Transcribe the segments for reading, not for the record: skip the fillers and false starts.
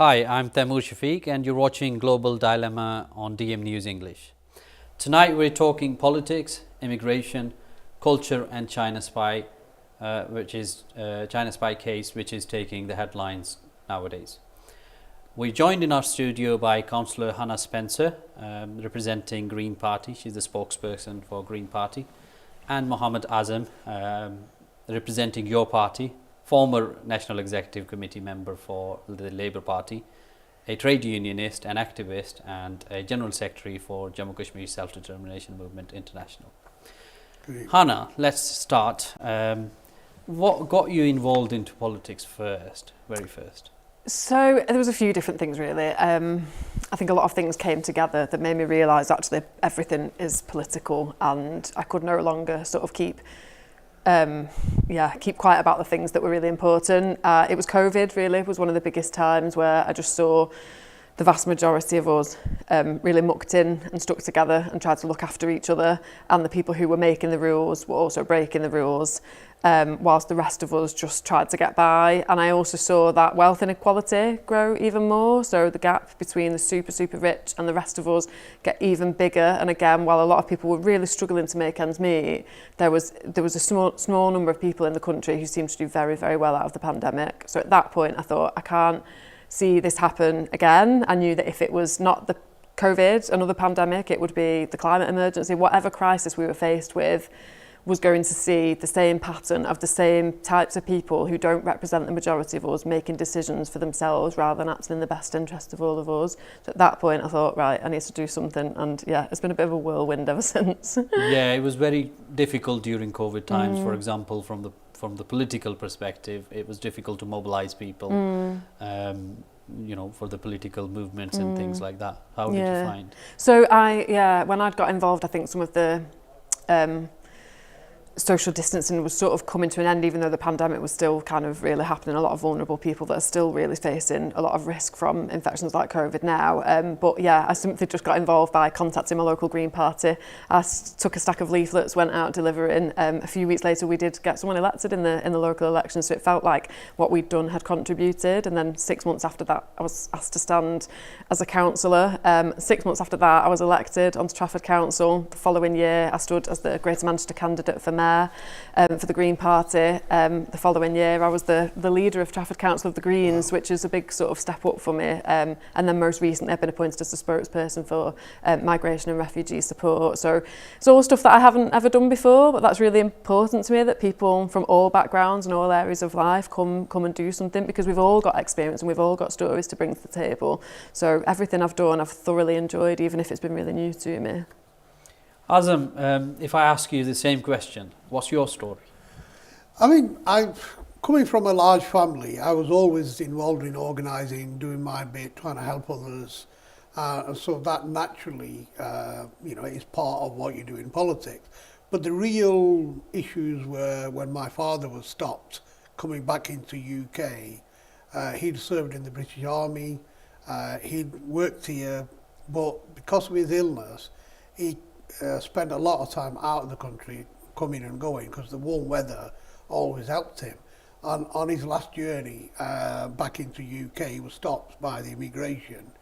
Hi, I'm Taimur Shafiq and you're watching Global Dilemma on DM News English. Tonight we're talking politics, immigration, culture and China spy, China spy case which is taking the headlines nowadays. We're joined in our studio by Councillor Hannah Spencer, representing Green Party. She's the spokesperson for Green Party. And Mohammed Azam, representing your party, former National Executive Committee member for the Labour Party, a trade unionist, an activist and a General Secretary for Jammu Kashmir Self-Determination Movement International. Great. Hannah, let's start. What got you involved into politics very first? So there was a few different things really. I think a lot of things came together that made me realise actually everything is political and I could no longer sort of keep quiet about the things that were really important. It was COVID really, was one of the biggest times where I just saw the vast majority of us really mucked in and stuck together and tried to look after each other, and the people who were making the rules were also breaking the rules, whilst the rest of us just tried to get by. And I also saw that wealth inequality grow even more, so the gap between the super rich and the rest of us get even bigger. And again, while a lot of people were really struggling to make ends meet, there was a small number of people in the country who seemed to do very, very well out of the pandemic. So at that point I thought, I can't see this happen again. I knew that if it was not the COVID, another pandemic, it would be the climate emergency. Whatever crisis we were faced with was going to see the same pattern of the same types of people who don't represent the majority of us making decisions for themselves rather than acting in the best interest of all of us. So at that point I thought, right, I need to do something, and yeah, it's been a bit of a whirlwind ever since. Yeah, it was very difficult during COVID times. For example, from the political perspective, it was difficult to mobilize people, for the political movements and things like that. How did you find? So when I'd got involved, I think some of the social distancing was sort of coming to an end, even though the pandemic was still kind of really happening. A lot of vulnerable people that are still really facing a lot of risk from infections like COVID now. But yeah, I simply just got involved by contacting my local Green Party. Took a stack of leaflets, went out delivering. A few weeks later, we did get someone elected in the local election, so it felt like what we'd done had contributed. And then 6 months after that, I was asked to stand as a councillor. 6 months after that, I was elected onto Trafford Council. The following year, I stood as the Greater Manchester candidate for mayor for the Green Party. The following year I was the leader of Trafford Council of the Greens, which is a big sort of step up for me, and then most recently I've been appointed as the spokesperson for migration and refugee support. So it's all stuff that I haven't ever done before, but that's really important to me, that people from all backgrounds and all areas of life come and do something, because we've all got experience and we've all got stories to bring to the table. So everything I've done I've thoroughly enjoyed, even if it's been really new to me. Azam, if I ask you the same question, what's your story? I mean, coming from a large family, I was always involved in organising, doing my bit, trying to help others. So that naturally, is part of what you do in politics. But the real issues were when my father was stopped coming back into UK. He'd served in the British Army, he'd worked here, but because of his illness, he spent a lot of time out of the country, coming and going, because the warm weather always helped him. And on his last journey back into UK, he was stopped by the immigration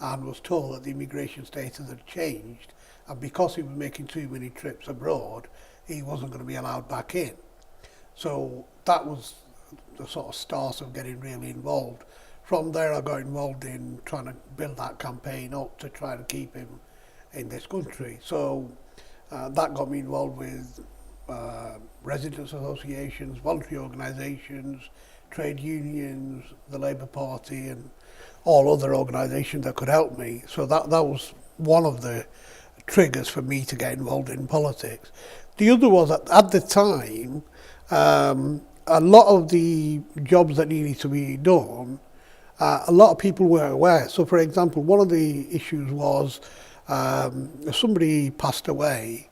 and was told that the immigration status had changed, and because he was making too many trips abroad, he wasn't going to be allowed back in. So that was the sort of start of getting really involved. From there I got involved in trying to build that campaign up to try to keep him in this country. So that got me involved with residents associations, voluntary organisations, trade unions, the Labour Party and all other organisations that could help me. So that was one of the triggers for me to get involved in politics. The other was at the time, a lot of the jobs that needed to be done, a lot of people weren't aware. So for example, one of the issues was somebody passed away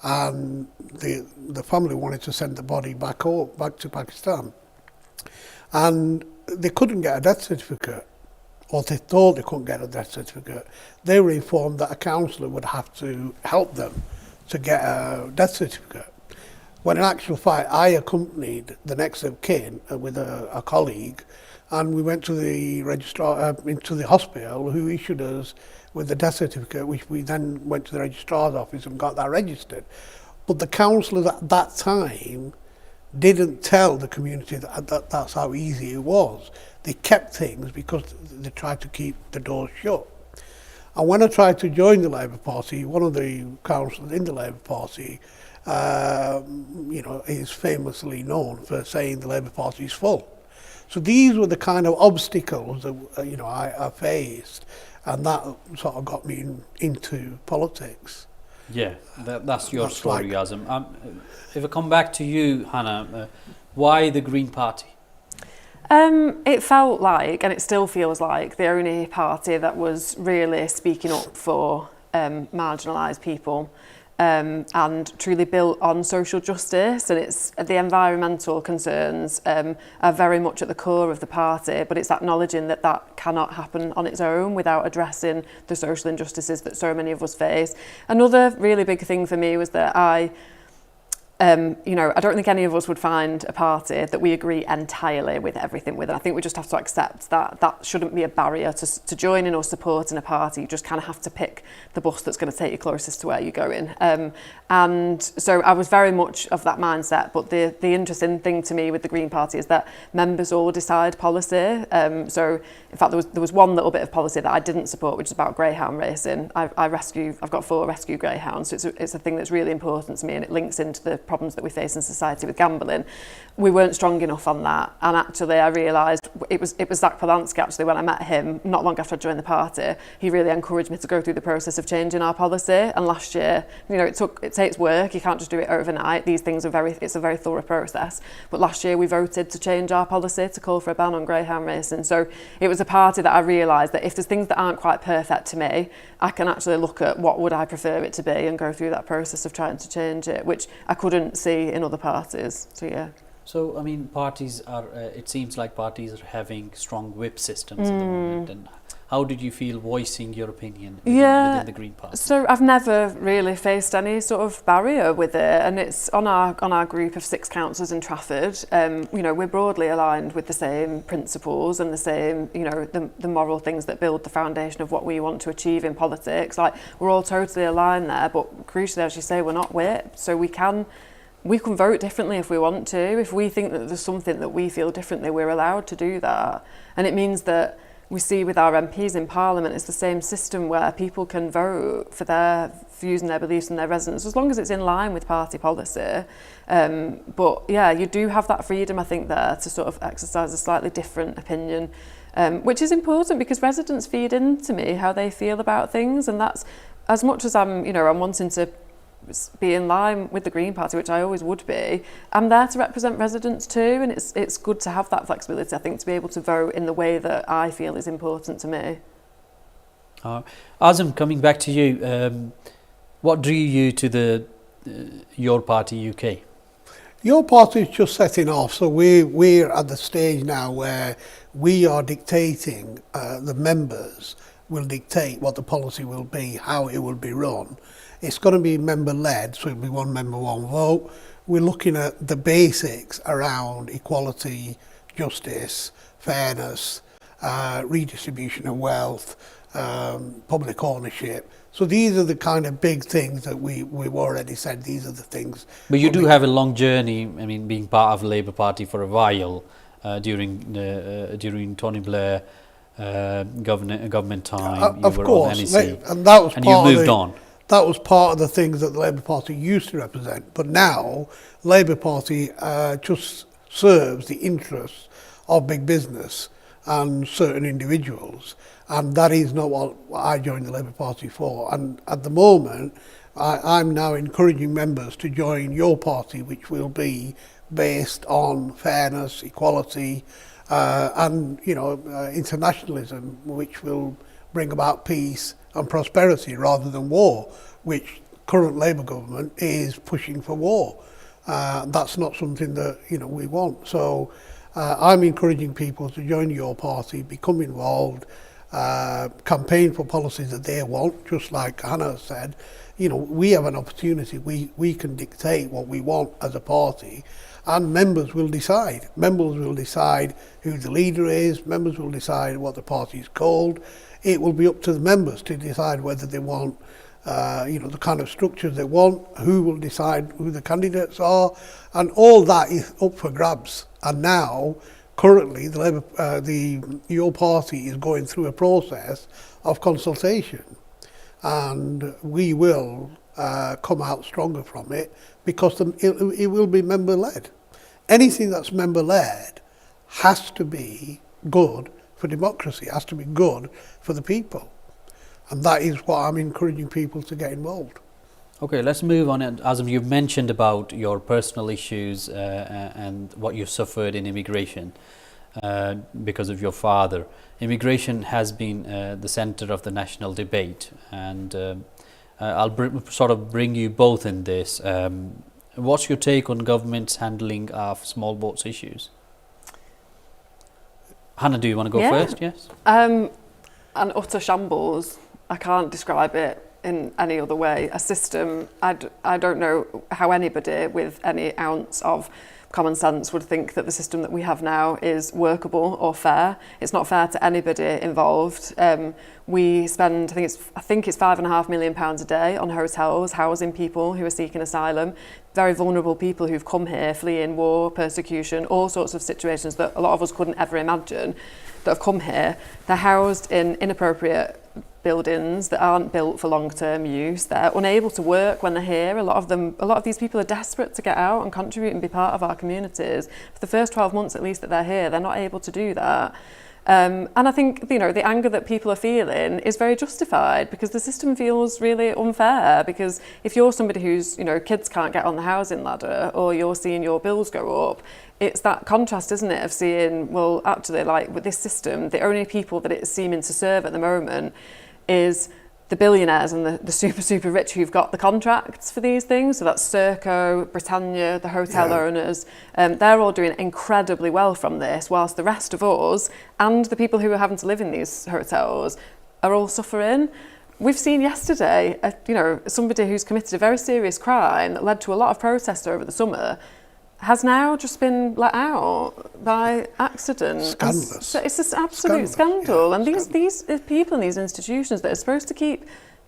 and the family wanted to send the body back to Pakistan, and they couldn't get a death certificate, or they thought they couldn't get a death certificate. They were informed that a counsellor would have to help them to get a death certificate. when in actual fact I accompanied the next of kin with a colleague, and we went to the registrar, into the hospital, who issued us with the death certificate, which we then went to the registrar's office and got that registered. But the councillors at that time didn't tell the community that that's how easy it was. They kept things because they tried to keep the doors shut. And when I tried to join the Labour Party, one of the councillors in the Labour Party, is famously known for saying the Labour Party is full. So these were the kind of obstacles that I faced, and that sort of got me into politics. Yeah, that's your story, like, Azam. If I come back to you, Hannah, why the Green Party? It felt like, and it still feels like, the only party that was really speaking up for marginalised people and truly built on social justice. And it's the environmental concerns are very much at the core of the party, but it's acknowledging that that cannot happen on its own without addressing the social injustices that so many of us face. Another really big thing for me was that I don't think any of us would find a party that we agree entirely with everything with. And I think we just have to accept that that shouldn't be a barrier to joining or supporting a party. You just kind of have to pick the bus that's going to take you closest to where you're going. And so I was very much of that mindset. But the interesting thing to me with the Green Party is that members all decide policy. So in fact, there was one little bit of policy that I didn't support, which is about greyhound racing. I've got 4 rescue greyhounds. So it's a thing that's really important to me, and it links into the problems that we face in society with gambling. We weren't strong enough on that, and actually I realised it was Zach Polanski, actually, when I met him not long after I joined the party. He really encouraged me to go through the process of changing our policy, and last year, it takes work. You can't just do it overnight. These things it's a very thorough process, but last year we voted to change our policy to call for a ban on greyhound racing. So it was a party that I realised that if there's things that aren't quite perfect to me, I can actually look at what would I prefer it to be and go through that process of trying to change it, which I couldn't see in other parties. So yeah. So I mean, parties are. It seems like parties are having strong whip systems at the moment. And how did you feel voicing your opinion within the Green Party? So I've never really faced any sort of barrier with it, and it's on our group of 6 councillors in Trafford. We're broadly aligned with the same principles and the same, the moral things that build the foundation of what we want to achieve in politics. Like, we're all totally aligned there, but crucially, as you say, we're not whipped, so we can vote differently if we want to. If we think that there's something that we feel differently, we're allowed to do that. And it means that we see with our MPs in Parliament, it's the same system where people can vote for their views and their beliefs and their residents, as long as it's in line with party policy. But yeah, you do have that freedom, I think, there to sort of exercise a slightly different opinion, which is important because residents feed into me how they feel about things. And that's, as much as I'm wanting to be in line with the Green Party, which I always would be, I'm there to represent residents too, and it's good to have that flexibility, I think, to be able to vote in the way that I feel is important to me. Azam, coming back to you, what drew you to Your Party UK? Your Party is just setting off, so we're at the stage now where we are dictating, the members will dictate what the policy will be, how it will be run. It's going to be member-led, so it'll be one member, one vote. We're looking at the basics around equality, justice, fairness, redistribution of wealth, public ownership. So these are the kind of big things that we've already said, these are the things. But you do have a long journey, I mean, being part of the Labour Party for a while, during Tony Blair government time. Of were course, on NEC, and that was and you moved on. That was part of the things that the Labour Party used to represent. But now, Labour Party just serves the interests of big business and certain individuals. And that is not what I joined the Labour Party for. And at the moment, I'm now encouraging members to join Your Party, which will be based on fairness, equality, and internationalism, which will bring about peace and prosperity rather than war, which current Labour government is pushing for war. That's not something that we want. So I'm encouraging people to join Your Party, become involved, campaign for policies that they want, just like Hannah said. we have an opportunity. We can dictate what we want as a party, and members will decide. Members will decide who the leader is. Members will decide what the party is called. It will be up to the members to decide whether they want, the kind of structures they want, who will decide who the candidates are, and all that is up for grabs. And now, currently, your party is going through a process of consultation, and we will come out stronger from it because it will be member-led. Anything that's member-led has to be good for democracy, has to be good for the people. And that is what I'm encouraging people to get involved. Okay, let's move on. As you've mentioned about your personal issues and what you suffered in immigration because of your father. Immigration has been the centre of the national debate, and I'll bring you both in this. What's your take on government's handling of small boats issues? Hannah, do you want to go first? Yes. An utter shambles. I can't describe it in any other way. A system, I don't know how anybody with any ounce of common sense would think that the system that we have now is workable or fair. It's not fair to anybody involved. We spend, I think it's £5.5 million a day on hotels, housing people who are seeking asylum, very vulnerable people who've come here fleeing war, persecution, all sorts of situations that a lot of us couldn't ever imagine that have come here. They're housed in inappropriate buildings that aren't built for long-term use. They're unable to work when they're here. A lot of these people are desperate to get out and contribute and be part of our communities. For the first 12 months at least that they're here, they're not able to do that. And I think, the anger that people are feeling is very justified because the system feels really unfair. Because if you're somebody who's, kids can't get on the housing ladder, or you're seeing your bills go up, it's that contrast, isn't it, of seeing, well, actually, like with this system, the only people that it's seeming to serve at the moment is the billionaires and the super rich who've got the contracts for these things. So that's Serco, Britannia, the hotel owners. They're all doing incredibly well from this, whilst the rest of us and the people who are having to live in these hotels are all suffering. We've seen yesterday, somebody who's committed a very serious crime that led to a lot of protest over the summer has now just been let out by accident. Scandalous. So it's an absolute scandal. And these people in these institutions that are supposed to keep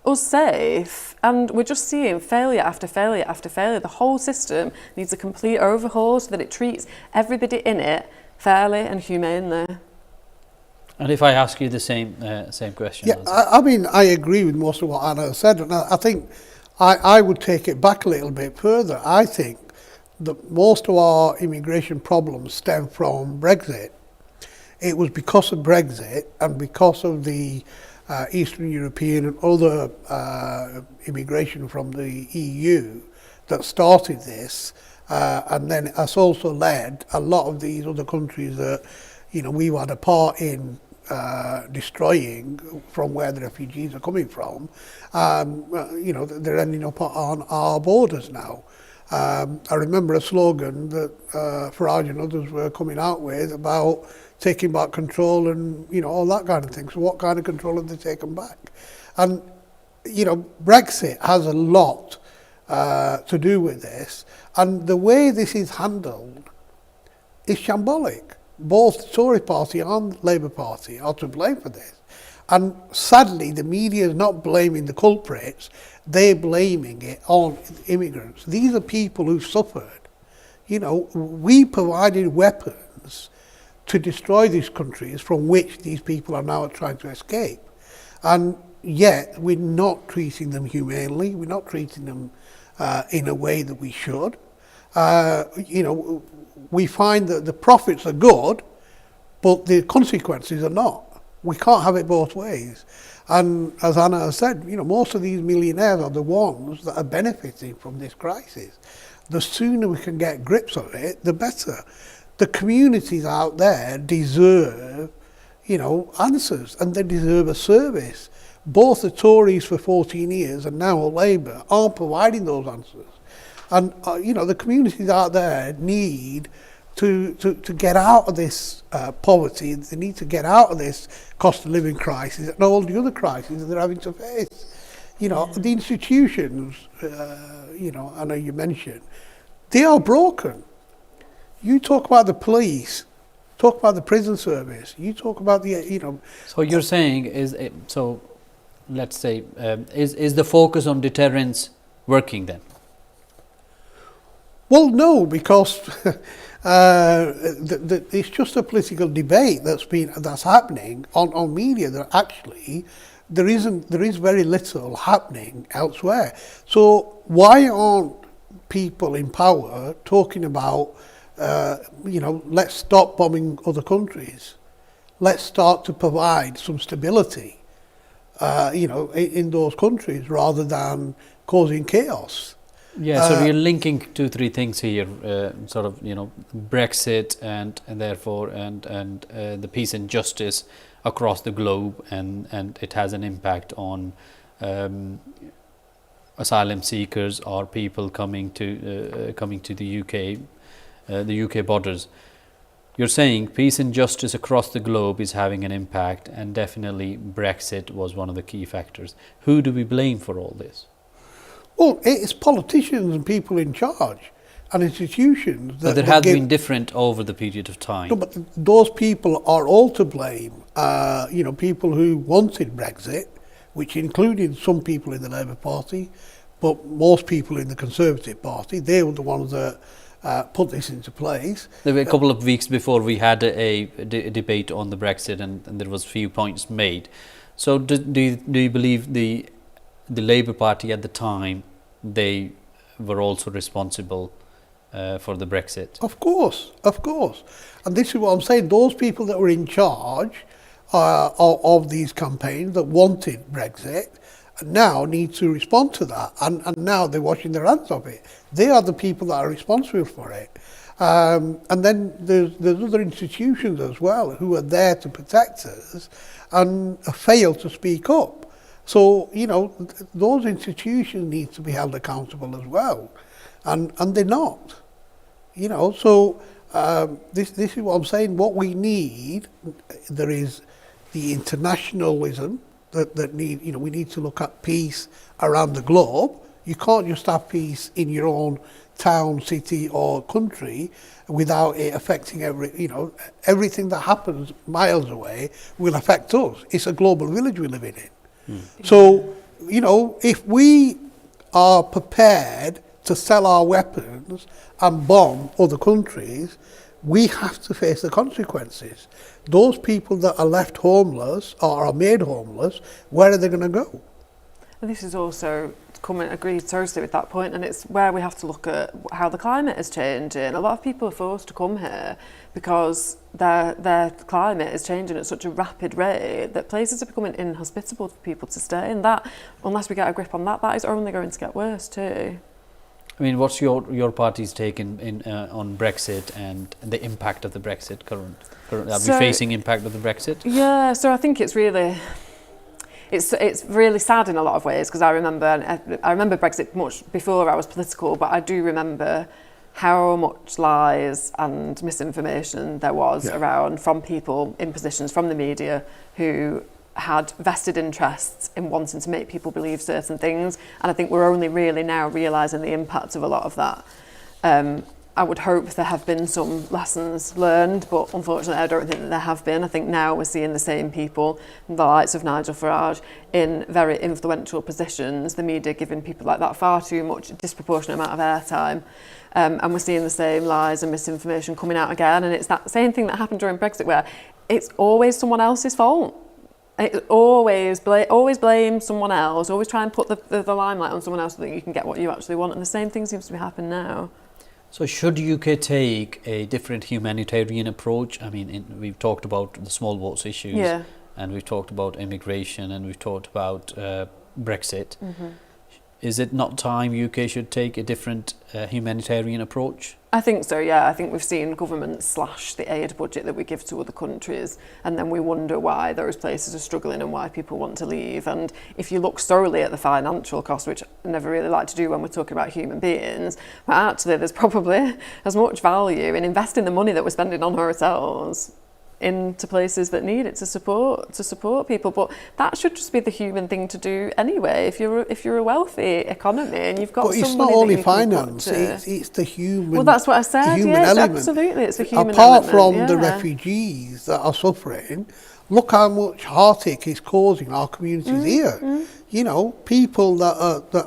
us safe, and we're just seeing failure after failure after failure. The whole system needs a complete overhaul so that it treats everybody in it fairly and humanely. And if I ask you the same question. Yeah, I agree with most of what Anna said, and I think I would take it back a little bit further. I think that most of our immigration problems stem from Brexit. It was because of Brexit and because of the Eastern European and other immigration from the EU that started this, and then it's also led a lot of these other countries that we've had a part in destroying from where the refugees are coming from. They're ending up on our borders now. I remember a slogan that Farage and others were coming out with about taking back control and, all that kind of thing. So what kind of control have they taken back? And, Brexit has a lot to do with this. And the way this is handled is shambolic. Both the Tory party and the Labour Party are to blame for this. And sadly, the media is not blaming the culprits, they're blaming it on immigrants. These are people who suffered. We provided weapons to destroy these countries from which these people are now trying to escape. And yet, we're not treating them humanely, we're not treating them in a way that we should. We find that the profits are good, but the consequences are not. We can't have it both ways. And as Anna has said, most of these millionaires are the ones that are benefiting from this crisis. The sooner we can get grips on it, the better. The communities out there deserve, answers, and they deserve a service. Both the Tories for 14 years and now Labour aren't providing those answers. And, the communities out there need to get out of this poverty. They need to get out of this cost of living crisis and all the other crises that they're having to face. You know, the institutions, you know, I know you mentioned, they are broken. You talk about the police, talk about the prison service, you talk about the, you know. So you're saying let's say, is the focus on deterrence working then? Well, no, because it's just a political debate that's happening on media. That actually there is very little happening elsewhere. So why aren't people in power talking about you know, let's stop bombing other countries, let's start to provide some stability, you know, in those countries rather than causing chaos. Yeah, so we're linking 2-3 things here, sort of, you know, Brexit and therefore the peace and justice across the globe, and it has an impact on asylum seekers or people coming to the UK borders. You're saying peace and justice across the globe is having an impact, and definitely Brexit was one of the key factors. Who do we blame for all this? Well, it's politicians and people in charge and institutions. But there has been different over the period of time. No, but those people are all to blame. You know, people who wanted Brexit, which included some people in the Labour Party, but most people in the Conservative Party, they were the ones that put this into place. There were a couple of weeks before we had a debate on the Brexit, and there was few points made. So do you believe the Labour Party at the time, they were also responsible for the Brexit? Of course. And this is what I'm saying. Those people that were in charge of these campaigns that wanted Brexit now need to respond to that. And now they're washing their hands of it. They are the people that are responsible for it. And then there's other institutions as well who are there to protect us and fail to speak up. So, you know, those institutions need to be held accountable as well. And they're not. You know, so this is what I'm saying. What we need, there is the internationalism that need, you know, we need to look at peace around the globe. You can't just have peace in your own town, city or country without it affecting everything that happens miles away will affect us. It's a global village we live in. So, you know, if we are prepared to sell our weapons and bomb other countries, we have to face the consequences. Those people that are left homeless or are made homeless, where are they going to go? And this is also agreed totally with that point, and it's where we have to look at how the climate is changing. A lot of people are forced to come here because their climate is changing at such a rapid rate that places are becoming inhospitable for people to stay, and that, unless we get a grip on that, that is only going to get worse too. I mean, what's your party's take on Brexit and the impact of the Brexit currently? Are we facing impact of the Brexit? Yeah, so I think it's really sad in a lot of ways, because I remember Brexit much before I was political, but I do remember how much lies and misinformation there was around from people in positions, from the media, who had vested interests in wanting to make people believe certain things, and I think we're only really now realising the impact of a lot of that. I would hope there have been some lessons learned, but unfortunately I don't think that there have been. I think now we're seeing the same people, the likes of Nigel Farage, in very influential positions, the media giving people like that far too much, disproportionate amount of airtime, and we're seeing the same lies and misinformation coming out again, and it's that same thing that happened during Brexit, where it's always someone else's fault. It's always blame someone else, always try and put the limelight on someone else so that you can get what you actually want, and the same thing seems to be happening now. So should UK take a different humanitarian approach? I mean, we've talked about the small boats issues, and we've talked about immigration, and we've talked about Brexit. Mm-hmm. Is it not time UK should take a different humanitarian approach? I think so, yeah. I think we've seen governments slash the aid budget that we give to other countries, and then we wonder why those places are struggling and why people want to leave. And if you look solely at the financial cost, which I never really like to do when we're talking about human beings, but actually there's probably as much value in investing the money that we're spending on hotels into places that need it to support people. But that should just be the human thing to do anyway. If you're a wealthy economy and you've got But some it's money not only that you can finance, put to, it's the human. well, that's what I said. human Yeah, element. absolutely, it's the human Apart element. from yeah. the refugees that are suffering, look how much heartache it's causing our communities here. You know, people that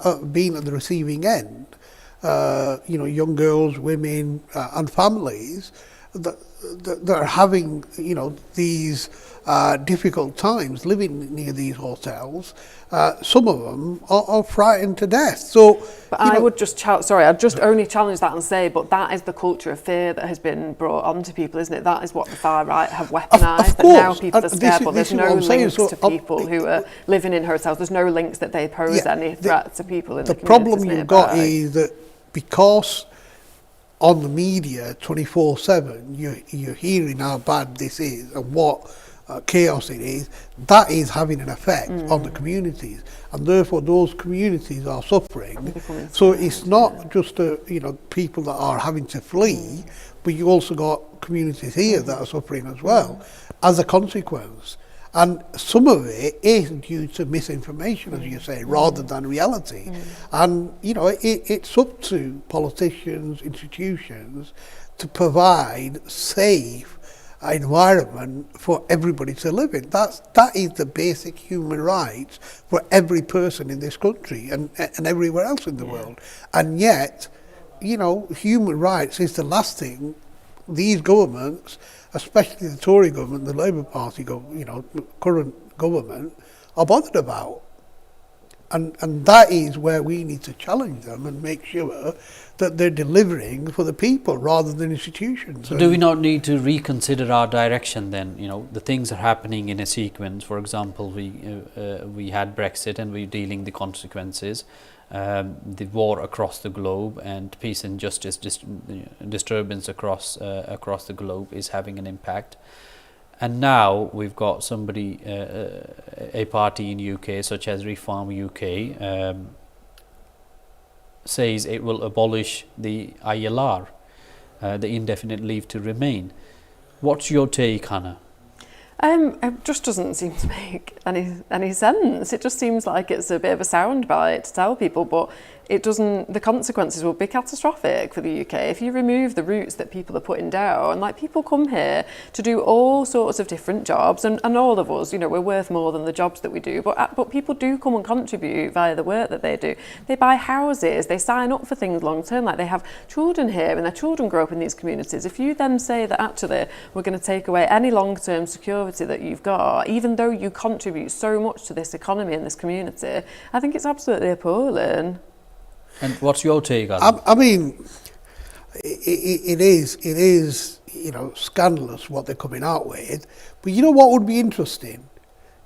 are being at the receiving end, you know, young girls, women, and families that are having, you know, these difficult times living near these hotels. Some of them are frightened to death. So, but I'd just only challenge that and say, but that is the culture of fear that has been brought onto people, isn't it? That is what the far right have weaponised. That now people are scared, but there's no links to people who are living in hotels. There's no links that they pose any threat to people in the communities. The problem you've got is that because on the media 24/7 you're hearing how bad this is and what chaos it is, that is having an effect on the communities, and therefore those communities are suffering. So it's not just you know, people that are having to flee, but you also got communities here that are suffering as well as a consequence. And some of it is due to misinformation, as you say, rather than reality. And, you know, it's up to politicians, institutions, to provide safe environment for everybody to live in. That is the basic human rights for every person in this country and everywhere else in the world. And yet, you know, human rights is the last thing these governments, especially the Tory government, the Labour Party, you know, current government, are bothered about. And that is where we need to challenge them and make sure that they're delivering for the people rather than institutions. So do we not need to reconsider our direction then? You know, the things are happening in a sequence. For example, we had Brexit and we're dealing the consequences. The war across the globe and peace and justice disturbance across the globe is having an impact. And now we've got somebody, a party in UK such as Reform UK, says it will abolish the ILR, the indefinite leave to remain. What's your take, Hannah? It just doesn't seem to make any sense. It just seems like it's a bit of a soundbite to tell people, but it doesn't. The consequences will be catastrophic for the UK if you remove the routes that people are putting down. Like, people come here to do all sorts of different jobs, and all of us, you know, we're worth more than the jobs that we do. But people do come and contribute via the work that they do. They buy houses, they sign up for things long term. Like, they have children here, and their children grow up in these communities. If you then say that actually we're going to take away any long term security that you've got, even though you contribute so much to this economy and this community, I think it's absolutely appalling. And what's your take on it? I mean, it is, you know, scandalous what they're coming out with. But you know what would be interesting?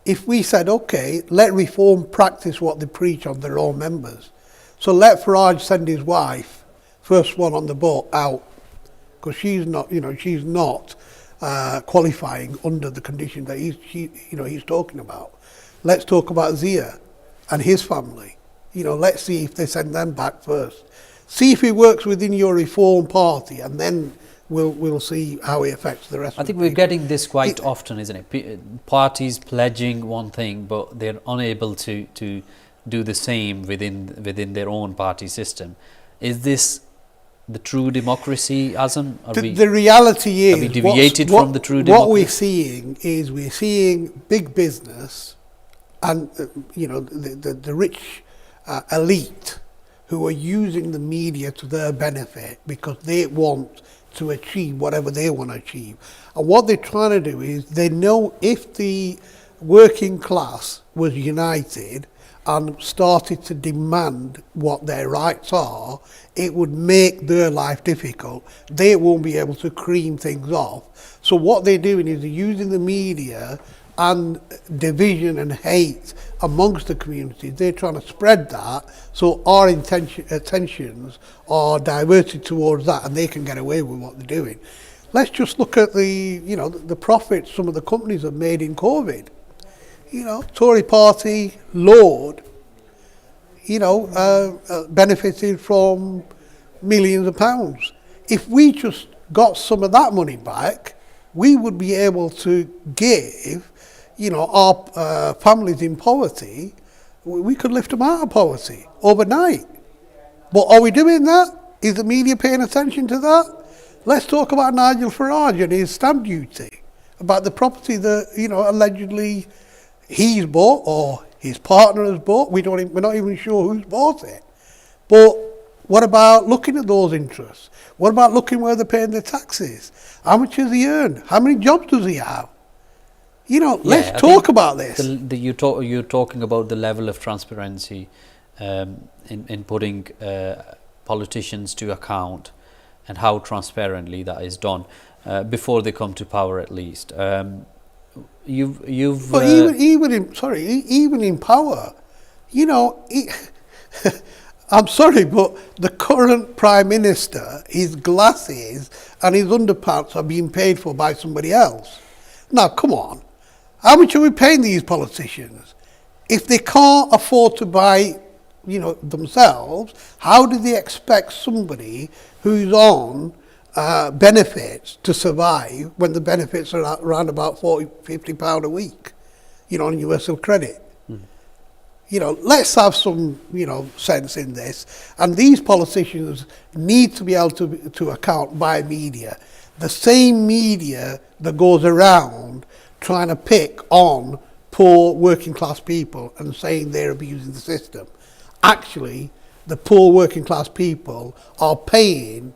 If we said, okay, let Reform practice what they preach on their own members. So let Farage send his wife, first one on the boat, out, because she's not qualifying under the condition that he's talking about. Let's talk about Zia and his family. You know, let's see if they send them back first. See if it works within your Reform Party, and then we'll see how it affects the rest. I think we're getting this quite often, isn't it? Parties pledging one thing, but they're unable to do the same within their own party system. Is this the true democracy, Azam? The reality is, have we deviated from the true democracy? What we're seeing big business and the rich elite who are using the media to their benefit because they want to achieve whatever they want to achieve. And what they're trying to do is, they know if the working class was united and started to demand what their rights are, it would make their life difficult. They won't be able to cream things off. So what they're doing is they're using the media and division and hate amongst the communities. They're trying to spread that, so our attentions are diverted towards that, and they can get away with what they're doing. Let's just look at the profits some of the companies have made in COVID. You know, Tory party, Lord, benefited from millions of pounds. If we just got some of that money back, we would be able to give, our families in poverty, we could lift them out of poverty overnight. But are we doing that? Is the media paying attention to that? Let's talk about Nigel Farage and his stamp duty, about the property that, allegedly he's bought or his partner has bought. We're not even sure who's bought it. But what about looking at those interests? What about looking where they're paying their taxes? How much has he earned? How many jobs does he have? Let's talk about this. You're talking about the level of transparency in putting politicians to account, and how transparently that is done before they come to power, at least. But even in power, I'm sorry, but the current Prime Minister, his glasses and his underpants are being paid for by somebody else. Now, come on. How much are we paying these politicians? If they can't afford to buy, themselves, how do they expect somebody who's on benefits to survive when the benefits are around about £40-50 a week, on universal credit? Let's have some, sense in this. And these politicians need to be able to account by media. The same media that goes around trying to pick on poor working class people and saying they're abusing the system. Actually, the poor working class people are paying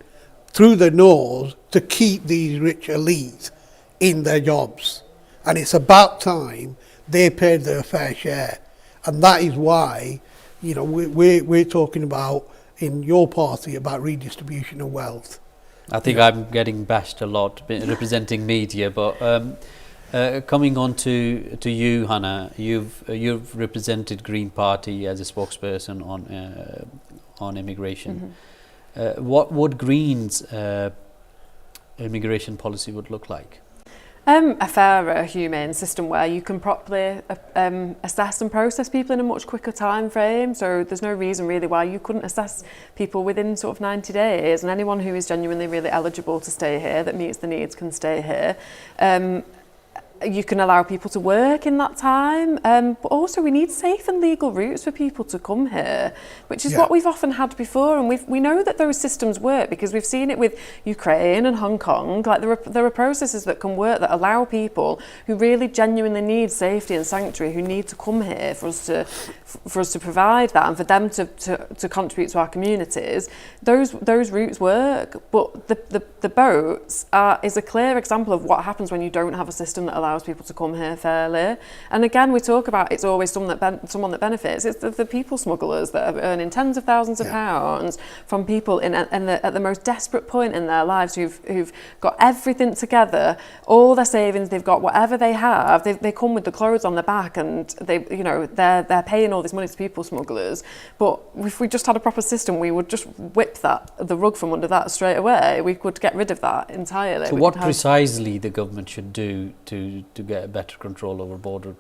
through their nose to keep these rich elites in their jobs. And it's about time they paid their fair share. And that is why, we're talking about, in your party, about redistribution of wealth. I think I'm getting bashed a lot representing media, but coming on to you, Hannah, you've represented Green Party as a spokesperson on immigration. Mm-hmm. What would Greens' immigration policy would look like? A fairer, humane system where you can properly assess and process people in a much quicker time frame. So there's no reason really why you couldn't assess people within sort of 90 days, and anyone who is genuinely really eligible to stay here, that meets the needs, can stay here. You can allow people to work in that time, but also we need safe and legal routes for people to come here, which is what we've often had before, and we know that those systems work because we've seen it with Ukraine and Hong Kong. Like there are processes that can work that allow people who really genuinely need safety and sanctuary, who need to come here for us to provide that, and for them to contribute to our communities. Those routes work, but the boats is a clear example of what happens when you don't have a system that allows people to come here fairly. And again, we talk about it's always someone that benefits. It's the people smugglers that are earning tens of thousands of pounds from people at the most desperate point in their lives, who've got everything together, all their savings, they've got whatever they have, they come with the clothes on their back, and they're paying all this money to people smugglers. But if we just had a proper system, we would just whip the rug from under that straight away. We could get rid of that entirely. So what precisely the government should do to get a better control over border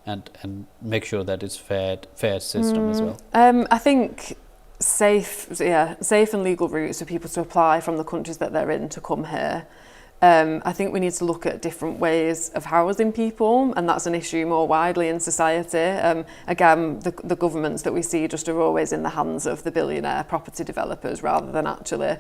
and make sure that it's fair system as well? I think safe and legal routes for people to apply from the countries that they're in to come here. I think we need to look at different ways of housing people, and that's an issue more widely in society. Again, the governments that we see just are always in the hands of the billionaire property developers rather than actually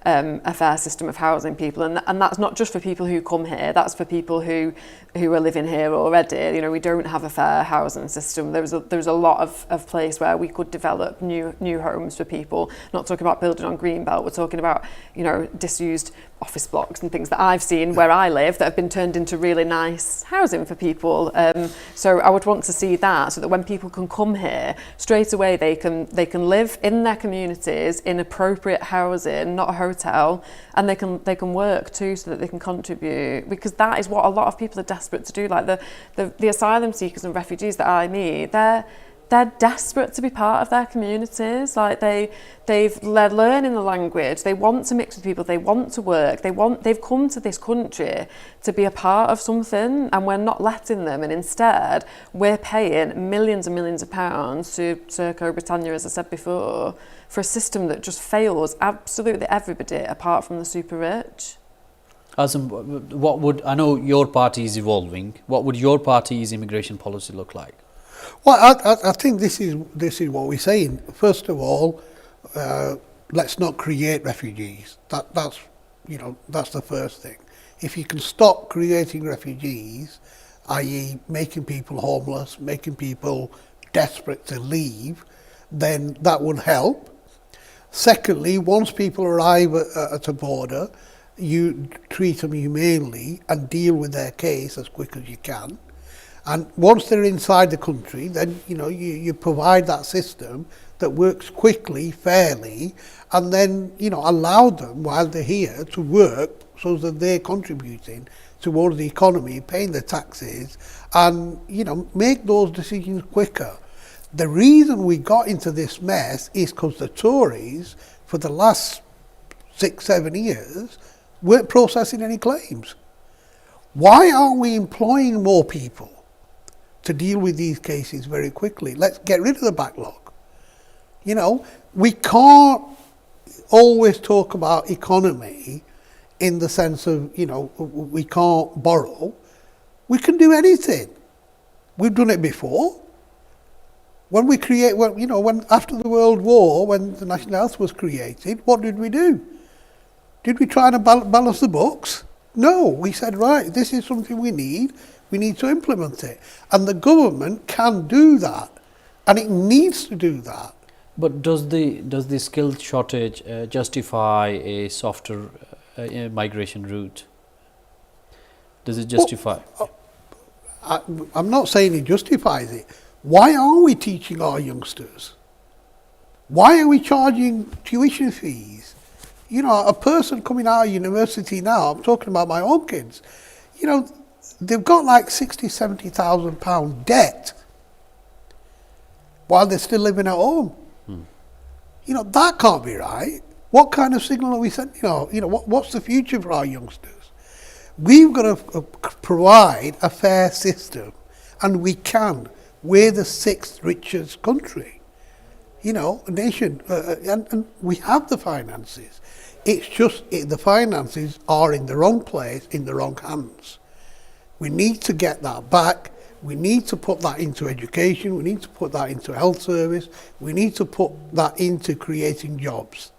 a fair system of housing people. And that's not just for people who come here, that's for people who are living here already. We don't have a fair housing system. There's a lot of place where we could develop new homes for people. Not talking about building on Greenbelt, we're talking about disused office blocks and things that I've seen where I live that have been turned into really nice housing for people. So I would want to see that, so that when people can come here straight away, they can live in their communities in appropriate housing, not a hotel, and they can work too, so that they can contribute, because that is what a lot of people are desperate to do. Like the asylum seekers and refugees that I meet, they're desperate to be part of their communities. Like they're learning the language, they want to mix with people, they want to work, they've come to this country to be a part of something, and we're not letting them, and instead we're paying millions and millions of pounds to Serco Britannia, as I said before, for a system that just fails absolutely everybody apart from the super rich. Azam, what would, I know your party is evolving, what would your party's immigration policy look like? Well, I think this is what we're saying. First of all, let's not create refugees. That's the first thing. If you can stop creating refugees, i.e. making people homeless, making people desperate to leave, then that would help. Secondly, once people arrive at a border, you treat them humanely and deal with their case as quick as you can. And once they're inside the country, then you provide that system that works quickly, fairly, and then allow them while they're here to work so that they're contributing towards the economy, paying their taxes, and make those decisions quicker. The reason we got into this mess is because the Tories, for the last 6-7 years, weren't processing any claims. Why aren't we employing more people to deal with these cases very quickly? Let's get rid of the backlog. We can't always talk about economy in the sense of, we can't borrow. We can do anything. We've done it before. When after the World War, when the National Health was created, what did we do? Did we try and balance the books? No, we said, right, this is something we need to implement it. And the government can do that, and it needs to do that. But does the skill shortage justify a softer migration route? Does it justify? I'm not saying it justifies it. Why are we teaching our youngsters? Why are we charging tuition fees? A person coming out of university now, I'm talking about my own kids, they've got like £60,000, £70,000 debt while they're still living at home. That can't be right. What kind of signal are we sending? What's the future for our youngsters? We've got to provide a fair system, and we can. We're the 6th richest country, a nation, and we have the finances. It's just the finances are in the wrong place, in the wrong hands. We need to get that back. We need to put that into education. We need to put that into health service. We need to put that into creating jobs.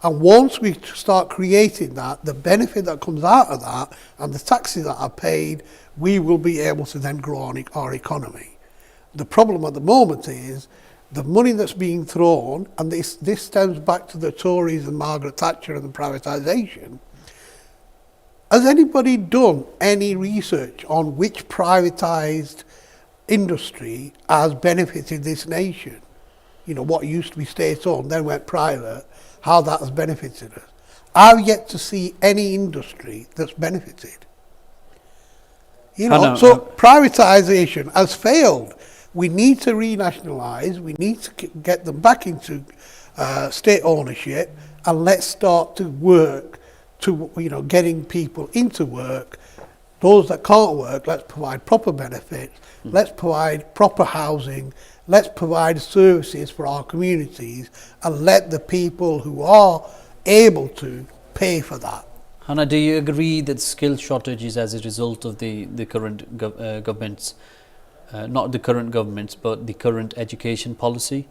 And once we start creating that, the benefit that comes out of that and the taxes that are paid, we will be able to then grow on our economy. The problem at the moment is the money that's being thrown, and this stems back to the Tories and Margaret Thatcher and the privatisation. Has anybody done any research on which privatised industry has benefited this nation? What used to be state-owned, then went private, how that has benefited us. I've yet to see any industry that's benefited. Privatisation has failed. We need to renationalise, we need to get them back into state ownership, and let's start to work to getting people into work. Those that can't work, let's provide proper benefits, let's provide proper housing, let's provide services for our communities, and let the people who are able to pay for that. Hannah, do you agree that skill shortage is as a result of the current government's, not the current government's, but the current education policy?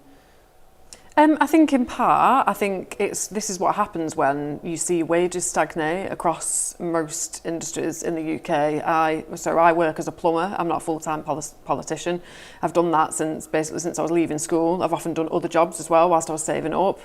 I think in part, this is what happens when you see wages stagnate across most industries in the UK. I work as a plumber. I'm not a full-time politician. I've done that since I was leaving school. I've often done other jobs as well whilst I was saving up.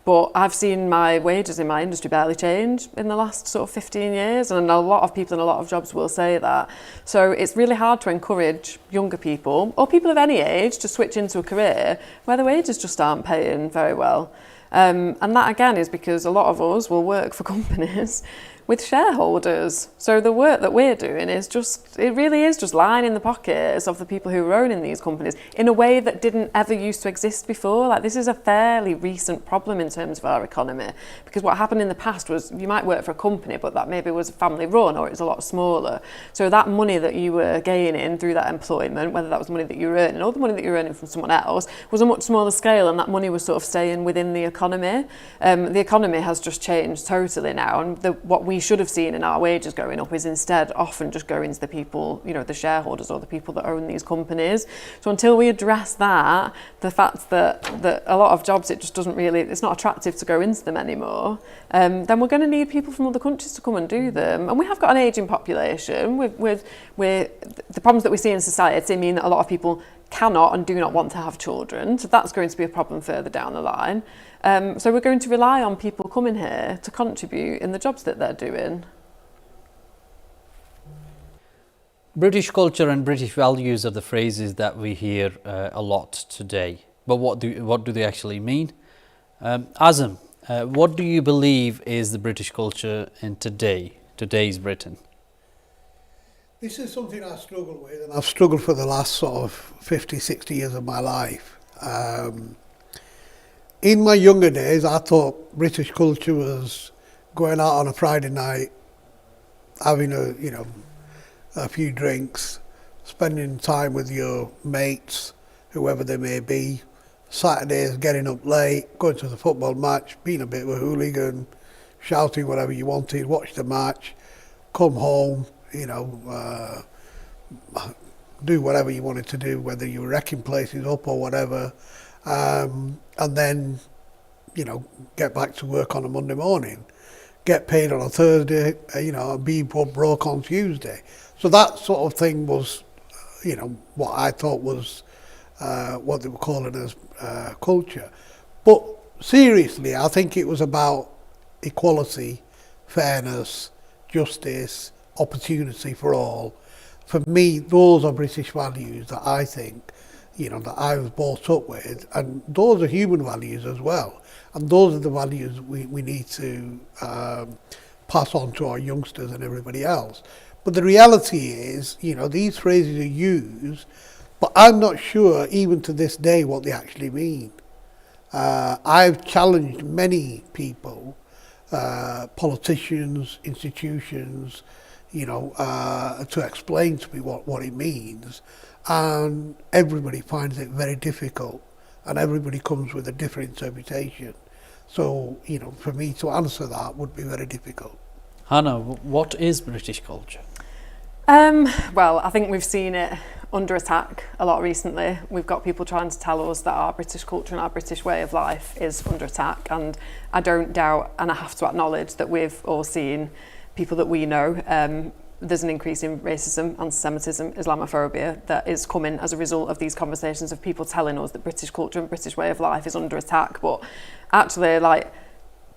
But I've seen my wages in my industry barely change in the last sort of 15 years. And a lot of people in a lot of jobs will say that. So it's really hard to encourage younger people or people of any age to switch into a career where the wages just aren't paying very well. And that again is because a lot of us will work for companies with shareholders. So the work that we're doing it really is just lying in the pockets of the people who are owning these companies in a way that didn't ever used to exist before. Like, this is a fairly recent problem in terms of our economy, because what happened in the past was you might work for a company, but that maybe was family run or it was a lot smaller. So that money that you were gaining through that employment, whether that was money that you were earning or the money that you were earning from someone else, was a much smaller scale, and that money was sort of staying within the economy. The economy has just changed totally now, and what we should have seen in our wages going up is instead often just going to the people, you know, the shareholders or the people that own these companies. So until we address that, the fact that a lot of jobs, it just doesn't really, it's not attractive to go into them anymore, then we're going to need people from other countries to come and do them. And we have got an ageing population with the problems that we see in society mean that a lot of people cannot and do not want to have children. So that's going to be a problem further down the line. So we're going to rely on people coming here to contribute in the jobs that they're doing. British culture and British values are the phrases that we hear a lot today. But what do they actually mean? Azam, what do you believe is the British culture in today's Britain? This is something I struggle with, and I've struggled for the last sort of 50, 60 years of my life. In my younger days, I thought British culture was going out on a Friday night, having a few drinks, spending time with your mates, whoever they may be. Saturdays, getting up late, going to the football match, being a bit of a hooligan, shouting whatever you wanted, watch the match, come home, do whatever you wanted to do, whether you were wrecking places up or whatever, and then, get back to work on a Monday morning, get paid on a Thursday, and be broke on Tuesday. So that sort of thing was, what I thought was what they were calling as culture. But seriously, I think it was about equality, fairness, justice, opportunity for all. For me, those are British values that I think, that I was brought up with, and those are human values as well. And those are the values we need to pass on to our youngsters and everybody else. But the reality is, these phrases are used, but I'm not sure even to this day what they actually mean. I've challenged many people, politicians, institutions, to explain to me what it means, and everybody finds it very difficult, and everybody comes with a different interpretation. So, for me to answer that would be very difficult. Hannah, what is British culture? Well, I think we've seen it under attack a lot recently. We've got people trying to tell us that our British culture and our British way of life is under attack, and I don't doubt, and I have to acknowledge that we've all seen people that we know. There's an increase in racism, anti-Semitism, Islamophobia that is coming as a result of these conversations of people telling us that British culture and British way of life is under attack. But actually,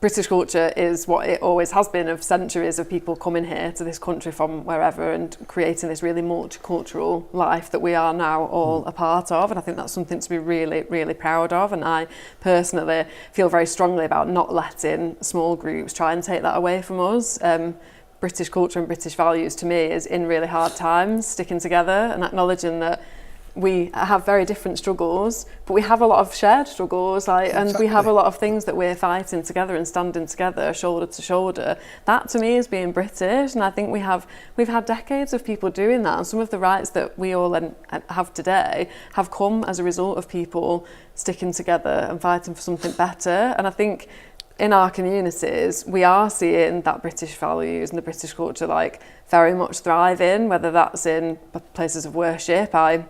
British culture is what it always has been, of centuries of people coming here to this country from wherever and creating this really multicultural life that we are now all a part of. And I think that's something to be really, really proud of. And I personally feel very strongly about not letting small groups try and take that away from us. British culture and British values to me is, in really hard times, sticking together and acknowledging that we have very different struggles, but we have a lot of shared struggles, and we have a lot of things that we're fighting together and standing together, shoulder to shoulder. That to me is being British, and I think we've had decades of people doing that, and some of the rights that we all have today have come as a result of people sticking together and fighting for something better. And I think in our communities, we are seeing that British values and the British culture very much thriving, whether that's in places of worship. I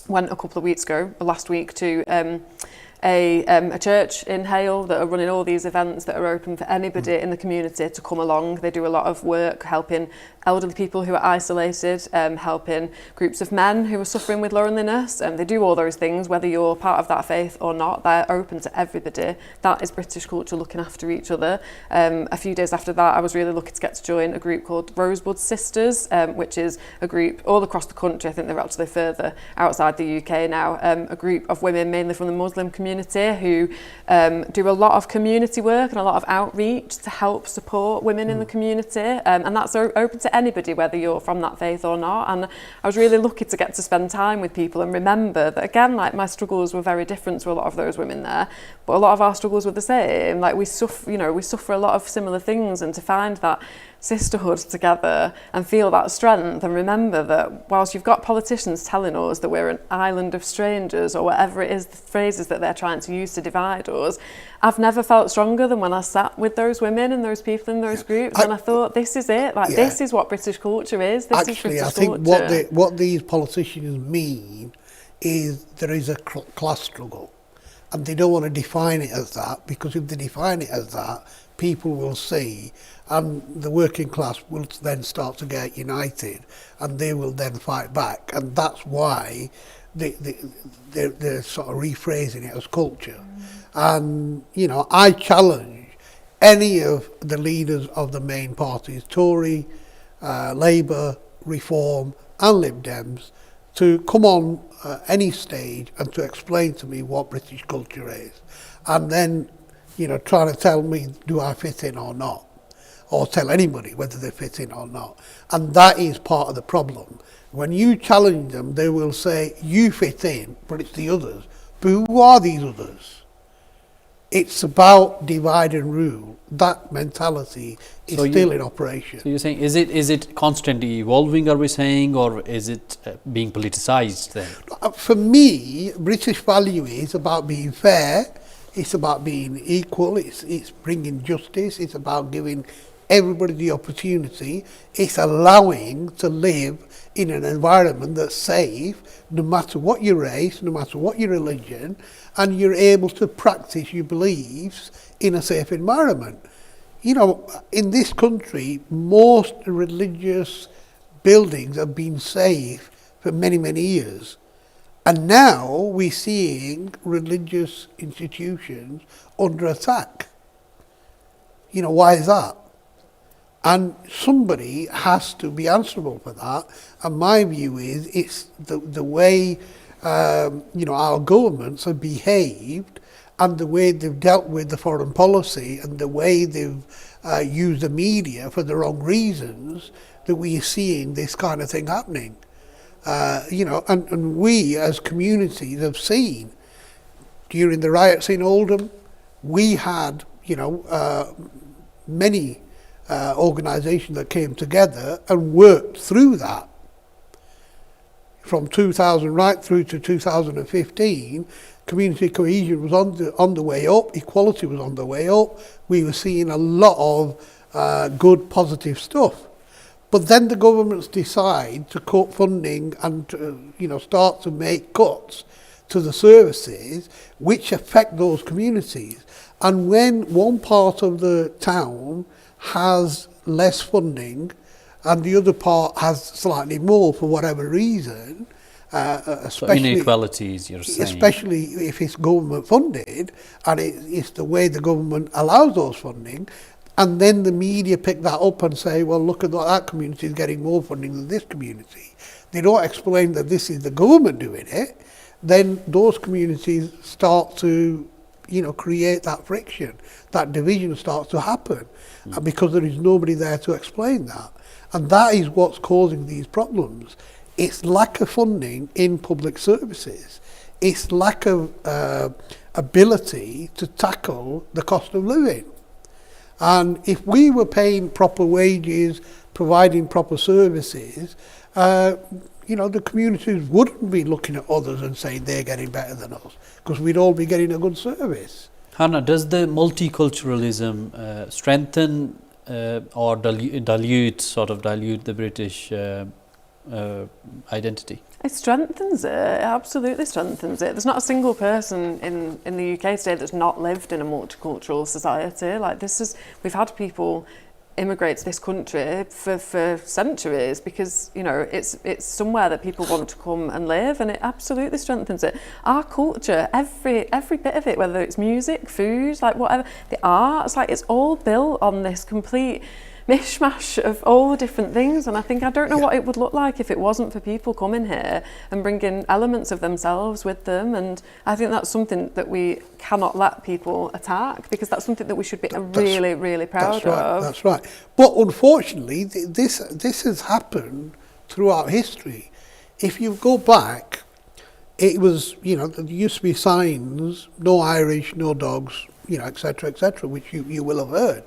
went a couple of weeks ago, last week, to a church in Hale that are running all these events that are open for anybody in the community to come along. They do a lot of work helping elderly people who are isolated, helping groups of men who are suffering with loneliness. They do all those things, whether you're part of that faith or not. They're open to everybody. That is British culture, looking after each other. A few days after that, I was really lucky to get to join a group called Rosebud Sisters, which is a group all across the country. I think they're actually further outside the UK now. A group of women, mainly from the Muslim community, who do a lot of community work and a lot of outreach to help support women in the community. And that's open to anybody, whether you're from that faith or not. And I was really lucky to get to spend time with people and remember that, again, my struggles were very different to a lot of those women there, but a lot of our struggles were the same. We suffer a lot of similar things, and to find that sisterhood together and feel that strength, and remember that whilst you've got politicians telling us that we're an island of strangers or whatever it is, the phrases that they're trying to use to divide us, I've never felt stronger than when I sat with those women and those people in those groups, and I thought, this is it, like this is what British culture is. This Actually, is I British think culture. what these politicians mean is there is a class struggle, and they don't want to define it as that, because if they define it as that, people will see, and the working class will then start to get united, and they will then fight back, and that's why they're sort of rephrasing it as culture. And, you know, I challenge any of the leaders of the main parties, Tory, Labour, Reform and Lib Dems, to come on any stage and to explain to me what British culture is. And then, you know, trying to tell me, do I fit in or not? Or tell anybody whether they fit in or not. And that is part of the problem. When you challenge them, they will say, you fit in, but it's the others. But who are these others? It's about divide and rule. That mentality is still in operation. So you're saying, is it constantly evolving, are we saying, or is it being politicised then? For me, British value is about being fair, it's about being equal, it's bringing justice, it's about giving everybody the opportunity, it's allowing to live in an environment that's safe, no matter what your race, no matter what your religion, and you're able to practice your beliefs in a safe environment. You know, in this country, most religious buildings have been safe for many, many years. And now we're seeing religious institutions under attack. You know, why is that? And somebody has to be answerable for that. And my view is it's the way you know, our governments have behaved, and the way they've dealt with the foreign policy, and the way they've used the media for the wrong reasons, that we are seeing this kind of thing happening. You know, and we as communities have seen during the riots in Oldham, we had, you know, many organisations that came together and worked through that. From 2000 right through to 2015, community cohesion was on the way up, equality was on the way up. We were seeing a lot of good, positive stuff. But then the governments decide to cut funding and to, you know, start to make cuts to the services which affect those communities. And when one part of the town has less funding and the other part has slightly more for whatever reason, especially so inequalities, you're saying, especially if it's government funded, and it's the way the government allows those funding, and then the media pick that up and say, well, look at that community is getting more funding than this community. They don't explain that this is the government doing it. Then those communities start to, you know, create that friction. That division starts to happen because there is nobody there to explain that. And that is what's causing these problems. It's lack of funding in public services. It's lack of ability to tackle the cost of living. And if we were paying proper wages, providing proper services, you know, the communities wouldn't be looking at others and saying they're getting better than us, because we'd all be getting a good service. Hannah, does the multiculturalism strengthen or dilute the British identity? It strengthens it. It absolutely strengthens it. There's not a single person in the UK today that's not lived in a multicultural society. Like, we've had people immigrate to this country for centuries because, you know, it's somewhere that people want to come and live, and it absolutely strengthens it. Our culture, every bit of it, whether it's music, food, like whatever, the arts, like it's all built on this complete mishmash of all the different things, and I don't know what it would look like if it wasn't for people coming here and bringing elements of themselves with them. And I think that's something that we cannot let people attack, because that's something that we should be really proud of. That's right. But unfortunately, this has happened throughout history. If you go back, it was, you know, there used to be signs, no Irish, no dogs, you know, etc., which you will have heard.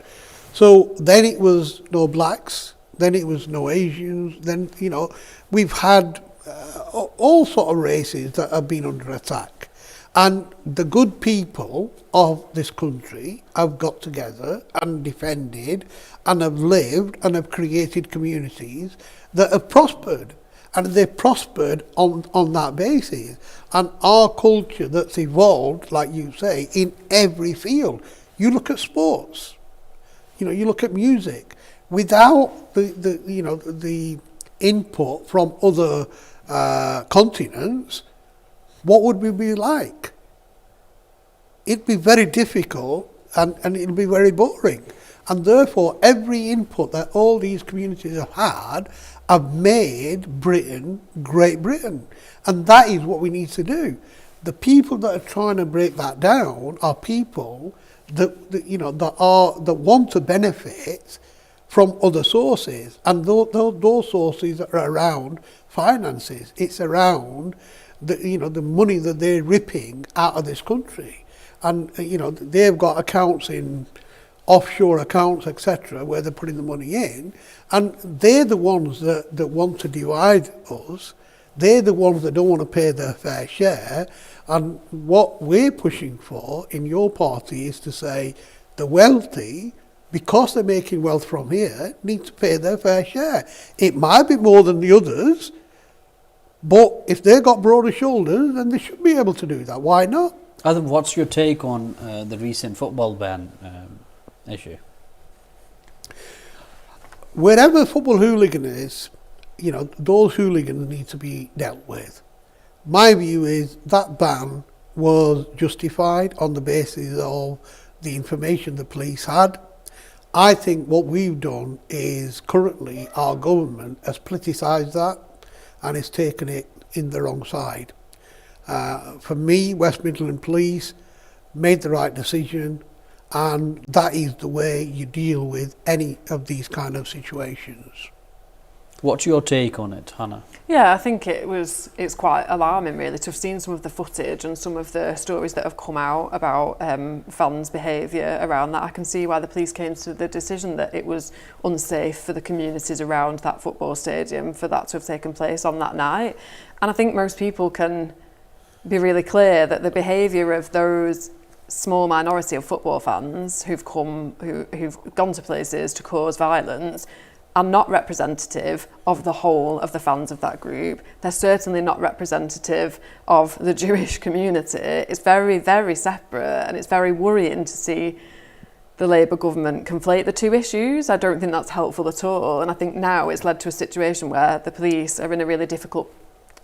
So then it was no blacks, then it was no Asians, then, you know, we've had all sort of races that have been under attack. And the good people of this country have got together and defended and have lived and have created communities that have prospered. And they've prospered on that basis. And our culture that's evolved, like you say, in every field. You look at sports, you know, you look at music. Without the input from other continents, what would we be like? It'd be very difficult and it'll be very boring. And therefore, every input that all these communities have had have made Britain Great Britain. And that is what we need to do. The people that are trying to break that down are people that want to benefit from other sources. And those sources are around finances. It's around the money that they're ripping out of this country. And, they've got accounts in offshore accounts, etc., where they're putting the money in. And they're the ones that want to divide us. They're the ones that don't want to pay their fair share. And what we're pushing for in your party is to say the wealthy, because they're making wealth from here, need to pay their fair share. It might be more than the others, but if they've got broader shoulders, then they should be able to do that. Why not? Adam, what's your take on the recent football ban issue? Wherever football hooligan is, those hooligans need to be dealt with. My view is that ban was justified on the basis of the information the police had. I think what we've done is currently our government has politicised that and has taken it in the wrong side. For me, West Midland Police made the right decision, and that is the way you deal with any of these kind of situations. What's your take on it, Hannah? Yeah, I think it's quite alarming really to have seen some of the footage and some of the stories that have come out about fans' behaviour around that. I can see why the police came to the decision that it was unsafe for the communities around that football stadium for that to have taken place on that night. And I think most people can be really clear that the behaviour of those small minority of football fans who've gone to places to cause violence are not representative of the whole of the fans of that group. They're certainly not representative of the Jewish community. It's very, very separate, and it's very worrying to see the Labour government conflate the two issues. I don't think that's helpful at all, and I think now it's led to a situation where the police are in a really difficult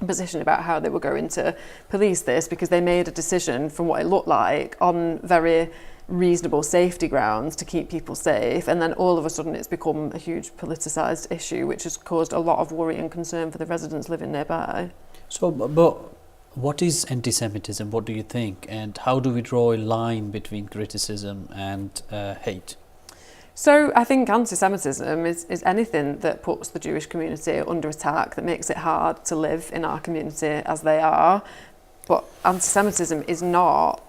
position about how they were going to police this, because they made a decision from what it looked like on very reasonable safety grounds to keep people safe, and then all of a sudden it's become a huge politicised issue which has caused a lot of worry and concern for the residents living nearby. So, but what is anti-Semitism? What do you think? And how do we draw a line between criticism and hate? So I think anti-Semitism is anything that puts the Jewish community under attack, that makes it hard to live in our community as they are. But anti-Semitism is not,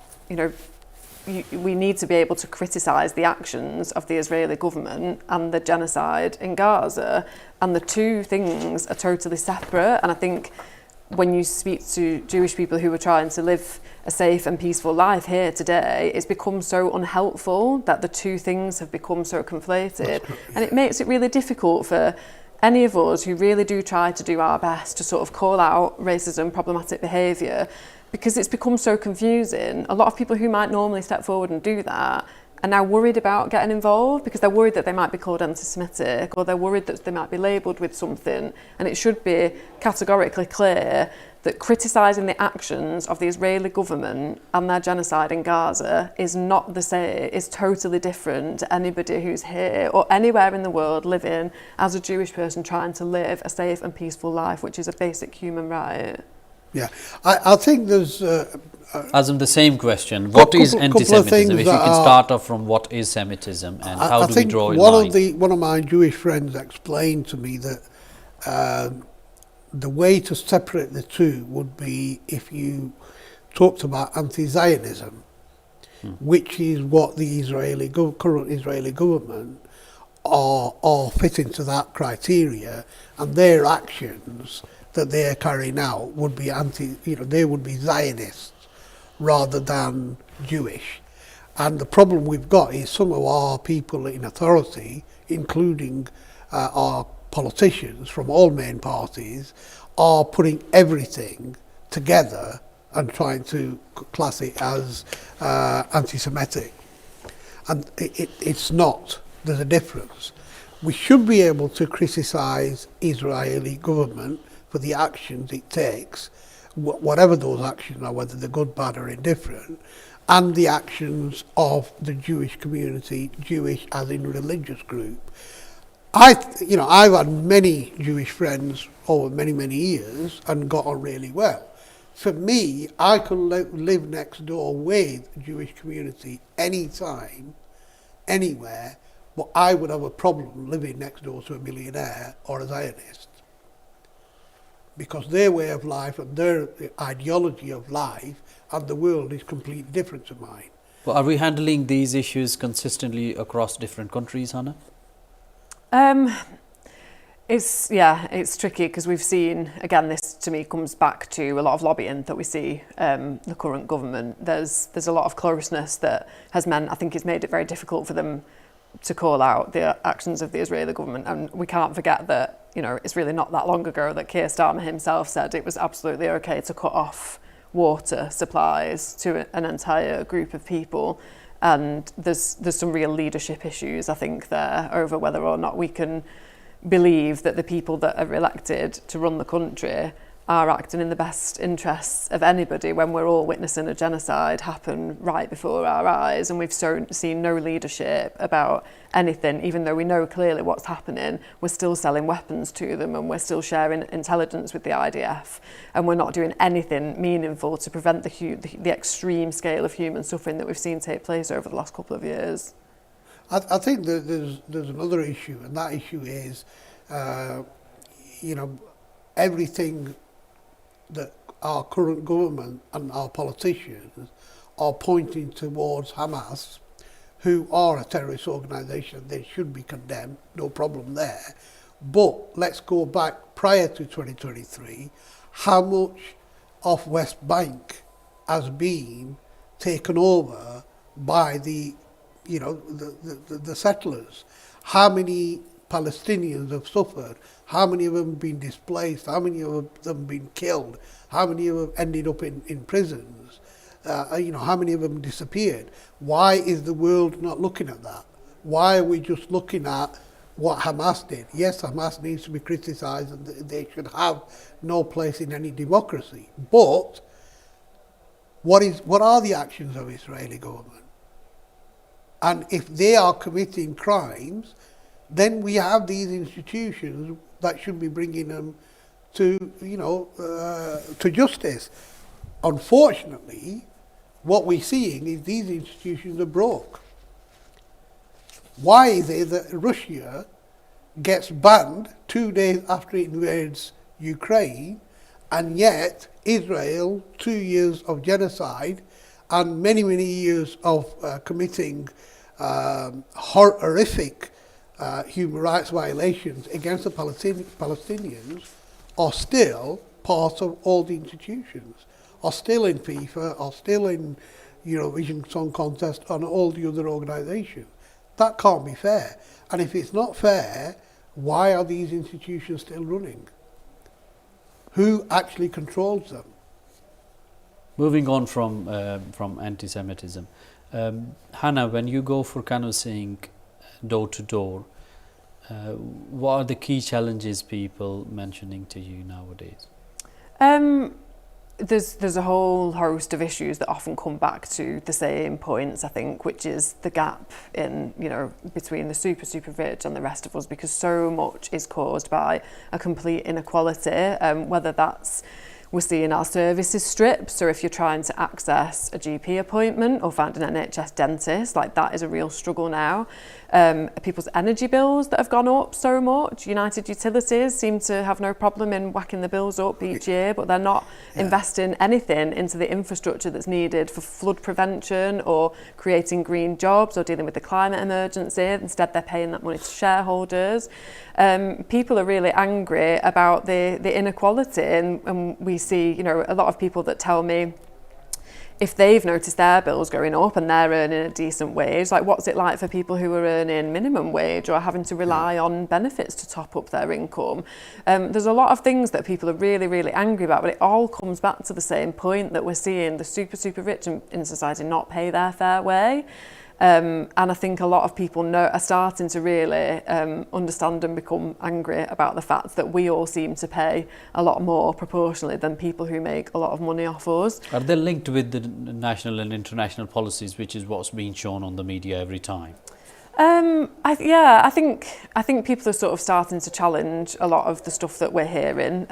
we need to be able to criticise the actions of the Israeli government and the genocide in Gaza. And the two things are totally separate. And I think when you speak to Jewish people who are trying to live a safe and peaceful life here today, it's become so unhelpful that the two things have become so conflated. And it makes it really difficult for any of us who really do try to do our best to sort of call out racism, problematic behaviour, because it's become so confusing. A lot of people who might normally step forward and do that are now worried about getting involved because they're worried that they might be called anti-Semitic, or they're worried that they might be labelled with something. And it should be categorically clear that criticising the actions of the Israeli government and their genocide in Gaza is not the same, is totally different to anybody who's here or anywhere in the world living as a Jewish person trying to live a safe and peaceful life, which is a basic human right. Yeah, I think there's... Azam, the same question. What is anti-Semitism? If you can start off from what is Semitism and how do we draw a line? One of my Jewish friends explained to me that the way to separate the two would be if you talked about anti-Zionism, which is what the current Israeli government are fit into that criteria, and their actions that they are carrying out would be they would be Zionists rather than Jewish. And the problem we've got is some of our people in authority, including our politicians from all main parties, are putting everything together and trying to class it as anti-Semitic. And it's not. There's a difference. We should be able to criticise Israeli government for the actions it takes, whatever those actions are, whether they're good, bad or indifferent, and the actions of the Jewish community, Jewish as in religious group. I've had many Jewish friends over many years and got on really well. For me, I could live next door with the Jewish community anytime, anywhere, but I would have a problem living next door to a millionaire or a Zionist. Because their way of life and their ideology of life and the world is completely different to mine. But are we handling these issues consistently across different countries, Hannah? It's tricky because we've seen, again, this to me comes back to a lot of lobbying that we see the current government. There's a lot of closeness that has meant, I think it's made it very difficult for them to call out the actions of the Israeli government. And we can't forget that, it's really not that long ago that Keir Starmer himself said it was absolutely okay to cut off water supplies to an entire group of people. And there's some real leadership issues, I think, there over whether or not we can believe that the people that are elected to run the country are acting in the best interests of anybody when we're all witnessing a genocide happen right before our eyes, and we've seen no leadership about anything. Even though we know clearly what's happening, we're still selling weapons to them and we're still sharing intelligence with the IDF, and we're not doing anything meaningful to prevent the extreme scale of human suffering that we've seen take place over the last couple of years. I think that there's another issue, and that issue is everything that our current government and our politicians are pointing towards Hamas, who are a terrorist organisation. They should be condemned, no problem there. But let's go back prior to 2023, how much of West Bank has been taken over by the settlers? How many Palestinians have suffered? How many of them have been displaced? How many of them have been killed? How many of them ended up in prisons? How many of them disappeared? Why is the world not looking at that? Why are we just looking at what Hamas did? Yes, Hamas needs to be criticised and they should have no place in any democracy. But what are the actions of Israeli government? And if they are committing crimes, then we have these institutions that should be bringing them to justice. Unfortunately, what we're seeing is these institutions are broke. Why is it that Russia gets banned 2 days after it invades Ukraine, and yet Israel, 2 years of genocide and many years of committing horrific human rights violations against the Palestinians, are still part of all the institutions, are still in FIFA, are still in Eurovision Song Contest and all the other organisations? That can't be fair. And if it's not fair, why are these institutions still running? Who actually controls them? Moving on from anti-Semitism, Hannah, when you go for canvassing door to door, what are the key challenges people mentioning to you nowadays? There's a whole host of issues that often come back to the same points, I think, which is the gap in, between the super rich and the rest of us, because so much is caused by a complete inequality, whether that's We're seeing our services stripped. So if you're trying to access a GP appointment or find an NHS dentist, like that is a real struggle now. People's energy bills that have gone up so much. United Utilities seem to have no problem in whacking the bills up each year, but they're not investing anything into the infrastructure that's needed for flood prevention or creating green jobs or dealing with the climate emergency. Instead, they're paying that money to shareholders. People are really angry about the inequality, and we see, you know, a lot of people that tell me if they've noticed their bills going up and they're earning a decent wage, like what's it like for people who are earning minimum wage or having to rely on benefits to top up their income? There's a lot of things that people are really, really angry about, but it all comes back to the same point that we're seeing the super rich in society not pay their fair way. And I think a lot of people are starting to really understand and become angry about the fact that we all seem to pay a lot more proportionally than people who make a lot of money off us. Are they linked with the national and international policies, which is what's being shown on the media every time? I think people are sort of starting to challenge a lot of the stuff that we're hearing.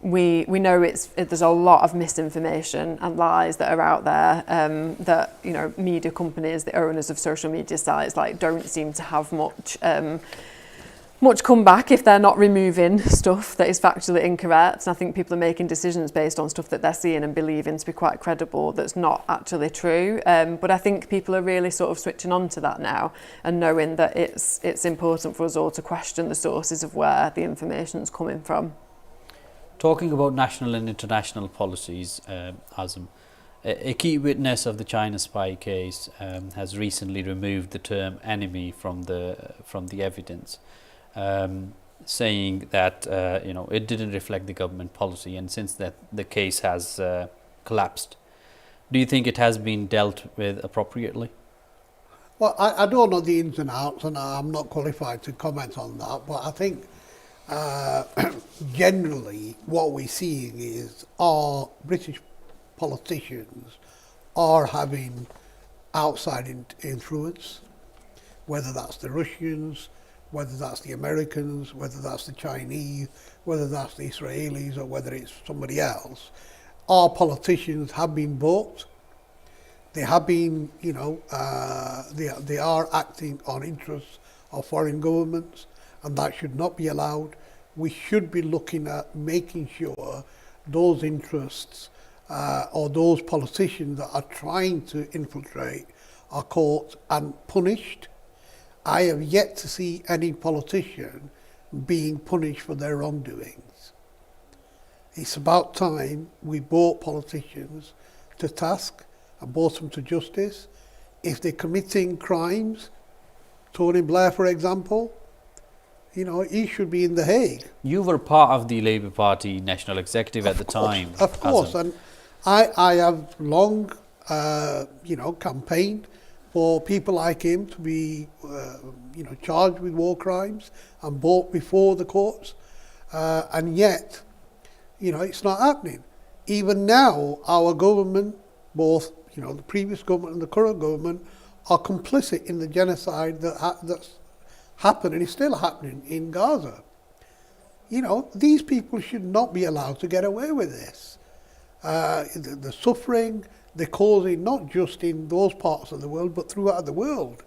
We know there's a lot of misinformation and lies that are out there, that, you know, media companies, the owners of social media sites, like don't seem to have much comeback if they're not removing stuff that is factually incorrect. And I think people are making decisions based on stuff that they're seeing and believing to be quite credible that's not actually true. But I think people are really sort of switching on to that now and knowing that it's important for us all to question the sources of where the information's coming from. Talking about national and international policies, Azam, a key witness of the China spy case has recently removed the term enemy from the evidence, saying that it didn't reflect the government policy, and since that the case has collapsed, do you think it has been dealt with appropriately? Well, I don't know the ins and outs, and I'm not qualified to comment on that, but I think generally what we're seeing is our British politicians are having outside influence, whether that's the Russians, whether that's the Americans, whether that's the Chinese, whether that's the Israelis, or whether it's somebody else. Our politicians have been bought. They have been, they are acting on interests of foreign governments, and that should not be allowed. We should be looking at making sure those interests or those politicians that are trying to infiltrate are caught and punished. I have yet to see any politician being punished for their wrongdoings. It's about time we brought politicians to task and brought them to justice. If they're committing crimes, Tony Blair, for example, he should be in The Hague. You were part of the Labour Party National Executive at the time. Of course, and I have long, campaigned for people like him to be, charged with war crimes and brought before the courts, and yet, it's not happening. Even now, our government, both, the previous government and the current government, are complicit in the genocide that's happened and is still happening in Gaza. These people should not be allowed to get away with this. The suffering they're causing, not just in those parts of the world, but throughout the world.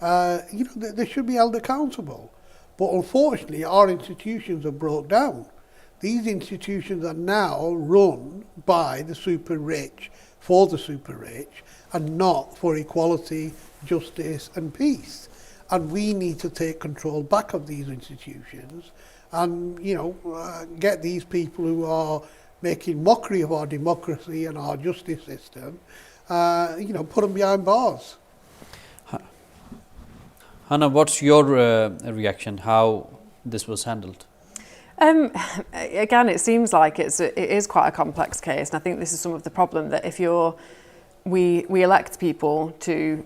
They should be held accountable. But unfortunately, our institutions have broke down. These institutions are now run by the super rich, for the super rich, and not for equality, justice and peace. And we need to take control back of these institutions and, get these people who are making mockery of our democracy and our justice system, put them behind bars. Hannah, what's your reaction, how this was handled? Again, it seems like it is quite a complex case, and I think this is some of the problem, that if we elect people to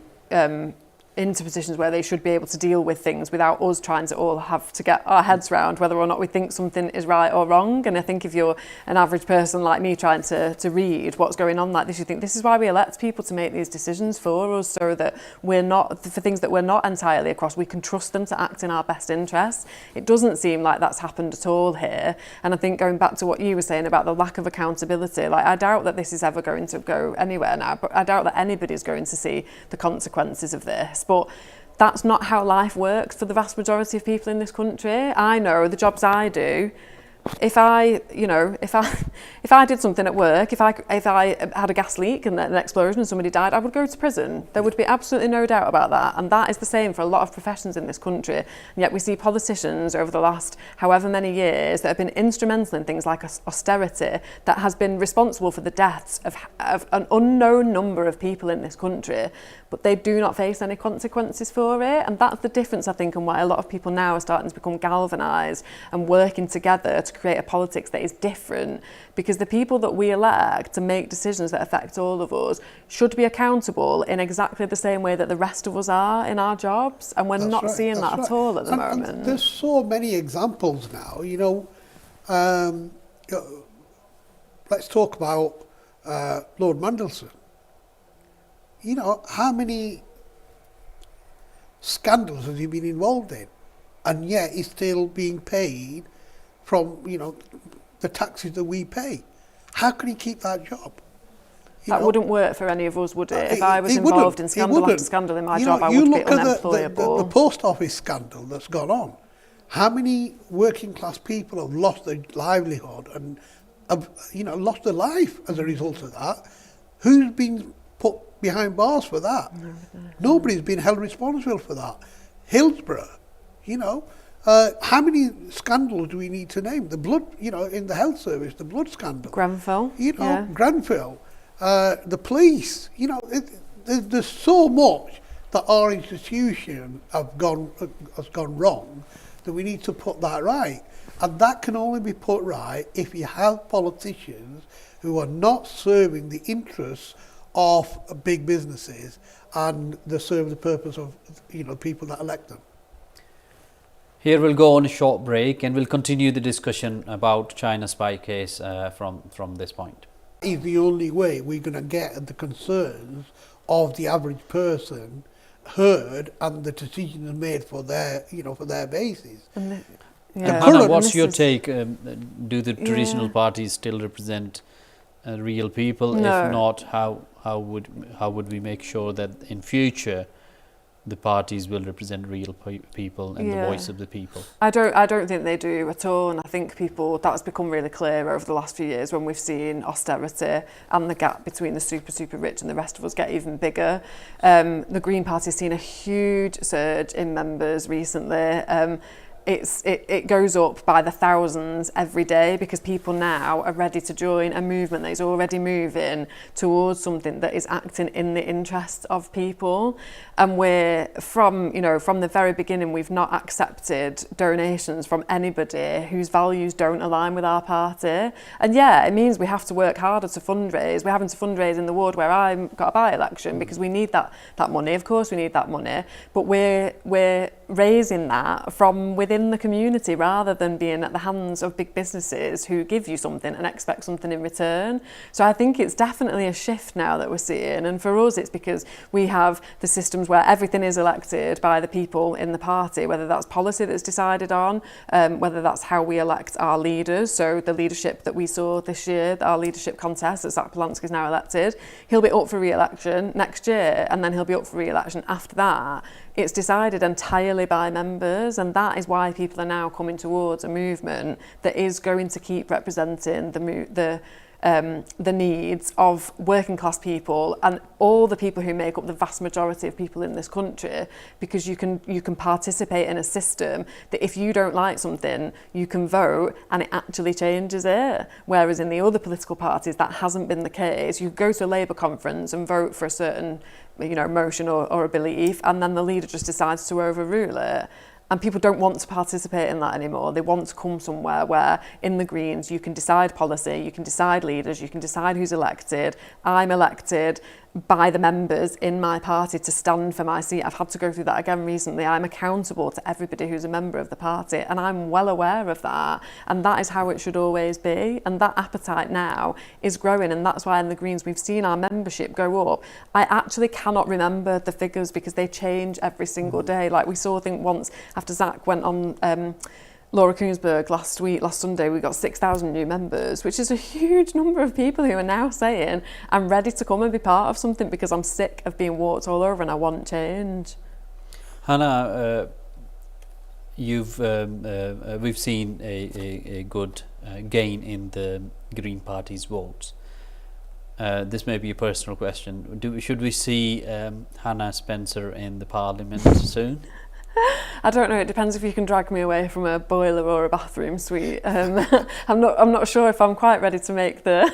into positions where they should be able to deal with things without us trying to all have to get our heads around whether or not we think something is right or wrong. And I think if you're an average person like me trying to read what's going on like this, you think this is why we elect people to make these decisions for us, so that we're not, for things that we're not entirely across, we can trust them to act in our best interests. It doesn't seem like that's happened at all here. And I think going back to what you were saying about the lack of accountability, like I doubt that this is ever going to go anywhere now, but I doubt that anybody's going to see the consequences of this. But that's not how life works for the vast majority of people in this country. I know the jobs I do, if I did something at work, if I had a gas leak and an explosion and somebody died, I would go to prison. There would be absolutely no doubt about that. And that is the same for a lot of professions in this country. And yet we see politicians over the last however many years that have been instrumental in things like austerity that has been responsible for the deaths of an unknown number of people in this country, but they do not face any consequences for it. And that's the difference, I think, and why a lot of people now are starting to become galvanised and working together to create a politics that is different, because the people that we elect to make decisions that affect all of us should be accountable in exactly the same way that the rest of us are in our jobs, and we're not seeing that at all at the moment. And there's so many examples now, let's talk about Lord Mandelson. How many scandals has he been involved in? And yet he's still being paid from, the taxes that we pay. How can he keep that job? That wouldn't work for any of us, would it? If I was involved in scandal after scandal in my job, I would be unemployable. The post office scandal that's gone on. How many working class people have lost their livelihood and have, lost their life as a result of that? Who's been put behind bars for that? Nobody's been held responsible for that. Hillsborough, how many scandals do we need to name? The blood, in the health service, the blood scandal. Grenfell. Grenfell. The police. There's so much that our institution has gone wrong that we need to put that right. And that can only be put right if you have politicians who are not serving the interests of big businesses and they serve the purpose of people that elect them. Here we'll go on a short break and we'll continue the discussion about China spy case from this point. Is the only way we're going to get the concerns of the average person heard and the decisions made for their basis. Hannah, what's your take? Do the traditional parties still represent real people? No. If not, how would we make sure that in future the parties will represent real people and the voice of the people? I don't think they do at all, and I think that's become really clear over the last few years when we've seen austerity and the gap between the super rich and the rest of us get even bigger. The Green Party has seen a huge surge in members recently. It goes up by the thousands every day because people now are ready to join a movement that is already moving towards something that is acting in the interests of people. And we're from the very beginning, we've not accepted donations from anybody whose values don't align with our party. And it means we have to work harder to fundraise. We're having to fundraise in the ward where I got a by-election because we need that money. Of course we need that money, but we're raising that from within the community rather than being at the hands of big businesses who give you something and expect something in return. So I think it's definitely a shift now that we're seeing, and for us it's because we have the systems where everything is elected by the people in the party, whether that's policy that's decided on, whether that's how we elect our leaders. So the leadership that we saw this year, our leadership contest that Zach Polanski is now elected, he'll be up for re-election next year, and then he'll be up for re-election after that. It's decided entirely by members, and that is why people are now coming towards a movement that is going to keep representing the needs of working class people and all the people who make up the vast majority of people in this country, because you can participate in a system that if you don't like something, you can vote and it actually changes it. Whereas in the other political parties, that hasn't been the case. You go to a Labour conference and vote for a certain motion or a belief, and then the leader just decides to overrule it. And people don't want to participate in that anymore. They want to come somewhere where in the Greens you can decide policy, you can decide leaders, you can decide who's elected. I'm elected, by the members in my party to stand for my seat. I've had to go through that again recently. I'm accountable to everybody who's a member of the party, and I'm well aware of that, and that is how it should always be, and that appetite now is growing, and that's why in the Greens we've seen our membership go up. I actually cannot remember the figures because they change every single day. Like we saw, I think once after Zach went on Laura Koonsberg last Sunday, we got 6,000 new members, which is a huge number of people who are now saying, I'm ready to come and be part of something because I'm sick of being walked all over and I want change. Hannah, we've seen a good gain in the Green Party's votes. This may be a personal question. Should we see Hannah Spencer in the Parliament soon? I don't know. It depends if you can drag me away from a boiler or a bathroom suite. I'm not sure if I'm quite ready to make the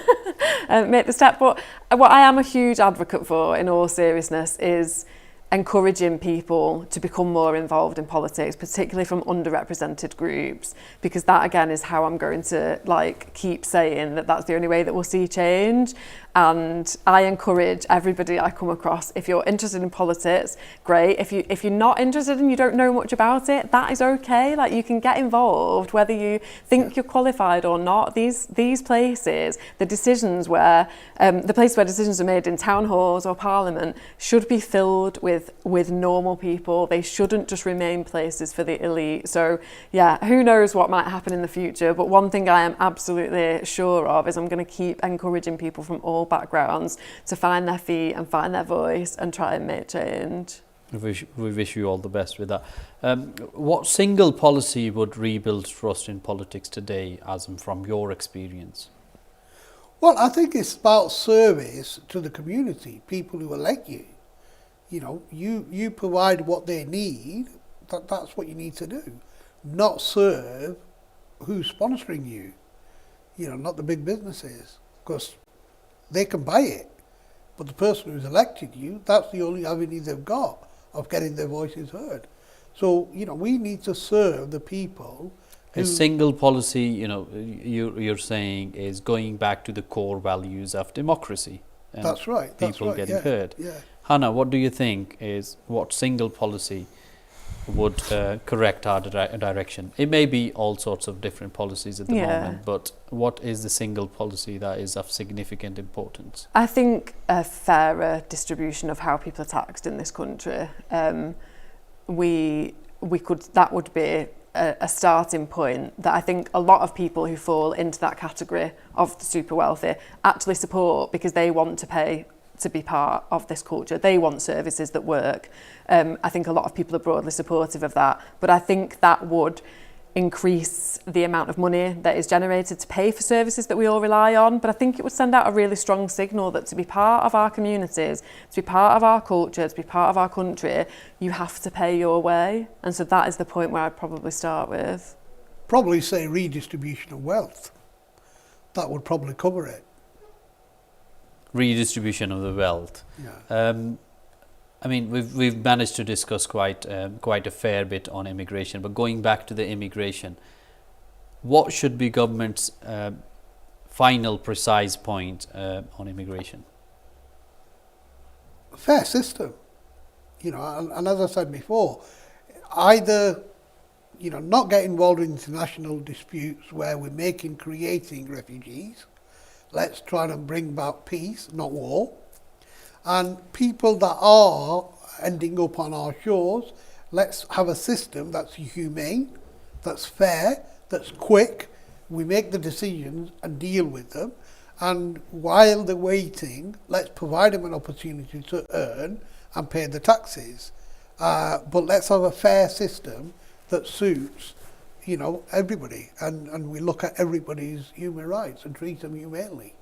step. But what I am a huge advocate for, in all seriousness, is encouraging people to become more involved in politics, particularly from underrepresented groups, because that again is how I'm going to keep saying that that's the only way that we'll see change. And I encourage everybody I come across, if you're interested in politics, great. If you're not interested and you don't know much about it, that is okay. Like, you can get involved whether you think you're qualified or not. These places, the decisions where the place where decisions are made in town halls or parliament should be filled with normal people. They shouldn't just remain places for the elite. So yeah, who knows what might happen in the future, but one thing I am absolutely sure of is I'm going to keep encouraging people from all backgrounds to find their feet and find their voice and try and make change. We wish you all the best with that. What single policy would rebuild trust in politics today, Azam, from your experience? Well, I think it's about service to the community, people who elect you. You know, you provide what they need, that's what you need to do. Not serve who's sponsoring you, not the big businesses, because they can buy it. But the person who's elected you, that's the only avenue they've got of getting their voices heard. So, we need to serve the people. A single policy, you're saying, is going back to the core values of democracy. And that's right. People getting heard. Yeah. Hannah, what do you think is what single policy would correct our direction? It may be all sorts of different policies at the moment, but what is the single policy that is of significant importance? I think a fairer distribution of how people are taxed in this country. That would be a starting point that I think a lot of people who fall into that category of the super wealthy actually support, because they want to pay to be part of this culture. They want services that work. I think a lot of people are broadly supportive of that, but I think that would increase the amount of money that is generated to pay for services that we all rely on. But I think it would send out a really strong signal that to be part of our communities, to be part of our culture, to be part of our country, you have to pay your way. And so that is the point where I'd probably start with. Probably say redistribution of wealth. That would probably cover it. Redistribution of the wealth. Yeah. I mean, we've managed to discuss quite a fair bit on immigration, but going back to the immigration, what should be government's final precise point on immigration? Fair system, and as I said before, either not get involved in international disputes where we're creating refugees. Let's try and bring about peace, not war. And people that are ending up on our shores, let's have a system that's humane, that's fair, that's quick. We make the decisions and deal with them. And while they're waiting, let's provide them an opportunity to earn and pay the taxes. But let's have a fair system that suits everybody, and we look at everybody's human rights and treat them humanely.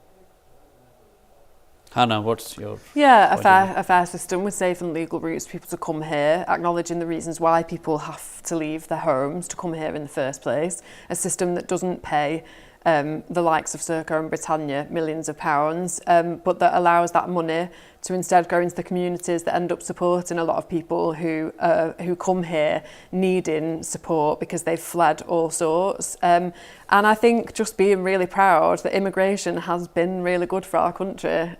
Hannah, what's your... Yeah, a fair system with safe and legal routes for people to come here, acknowledging the reasons why people have to leave their homes to come here in the first place. A system that doesn't pay the likes of Circa and Britannia millions of pounds, but that allows that money to instead go into the communities that end up supporting a lot of people who come here needing support because they've fled all sorts. And I think just being really proud that immigration has been really good for our country.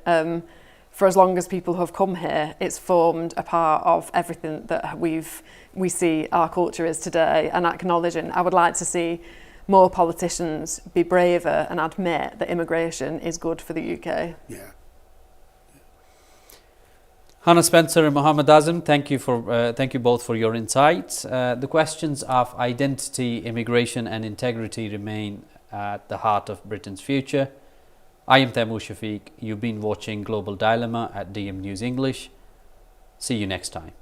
for as long as people have come here, it's formed a part of everything that we see our culture is today. And acknowledging, I would like to see more politicians be braver and admit that immigration is good for the UK. Yeah. Hannah Spencer and Mohammed Azam, thank you both for your insights. The questions of identity, immigration and integrity remain at the heart of Britain's future. I am Taimur Shafiq. You've been watching Global Dilemma at DM News English. See you next time.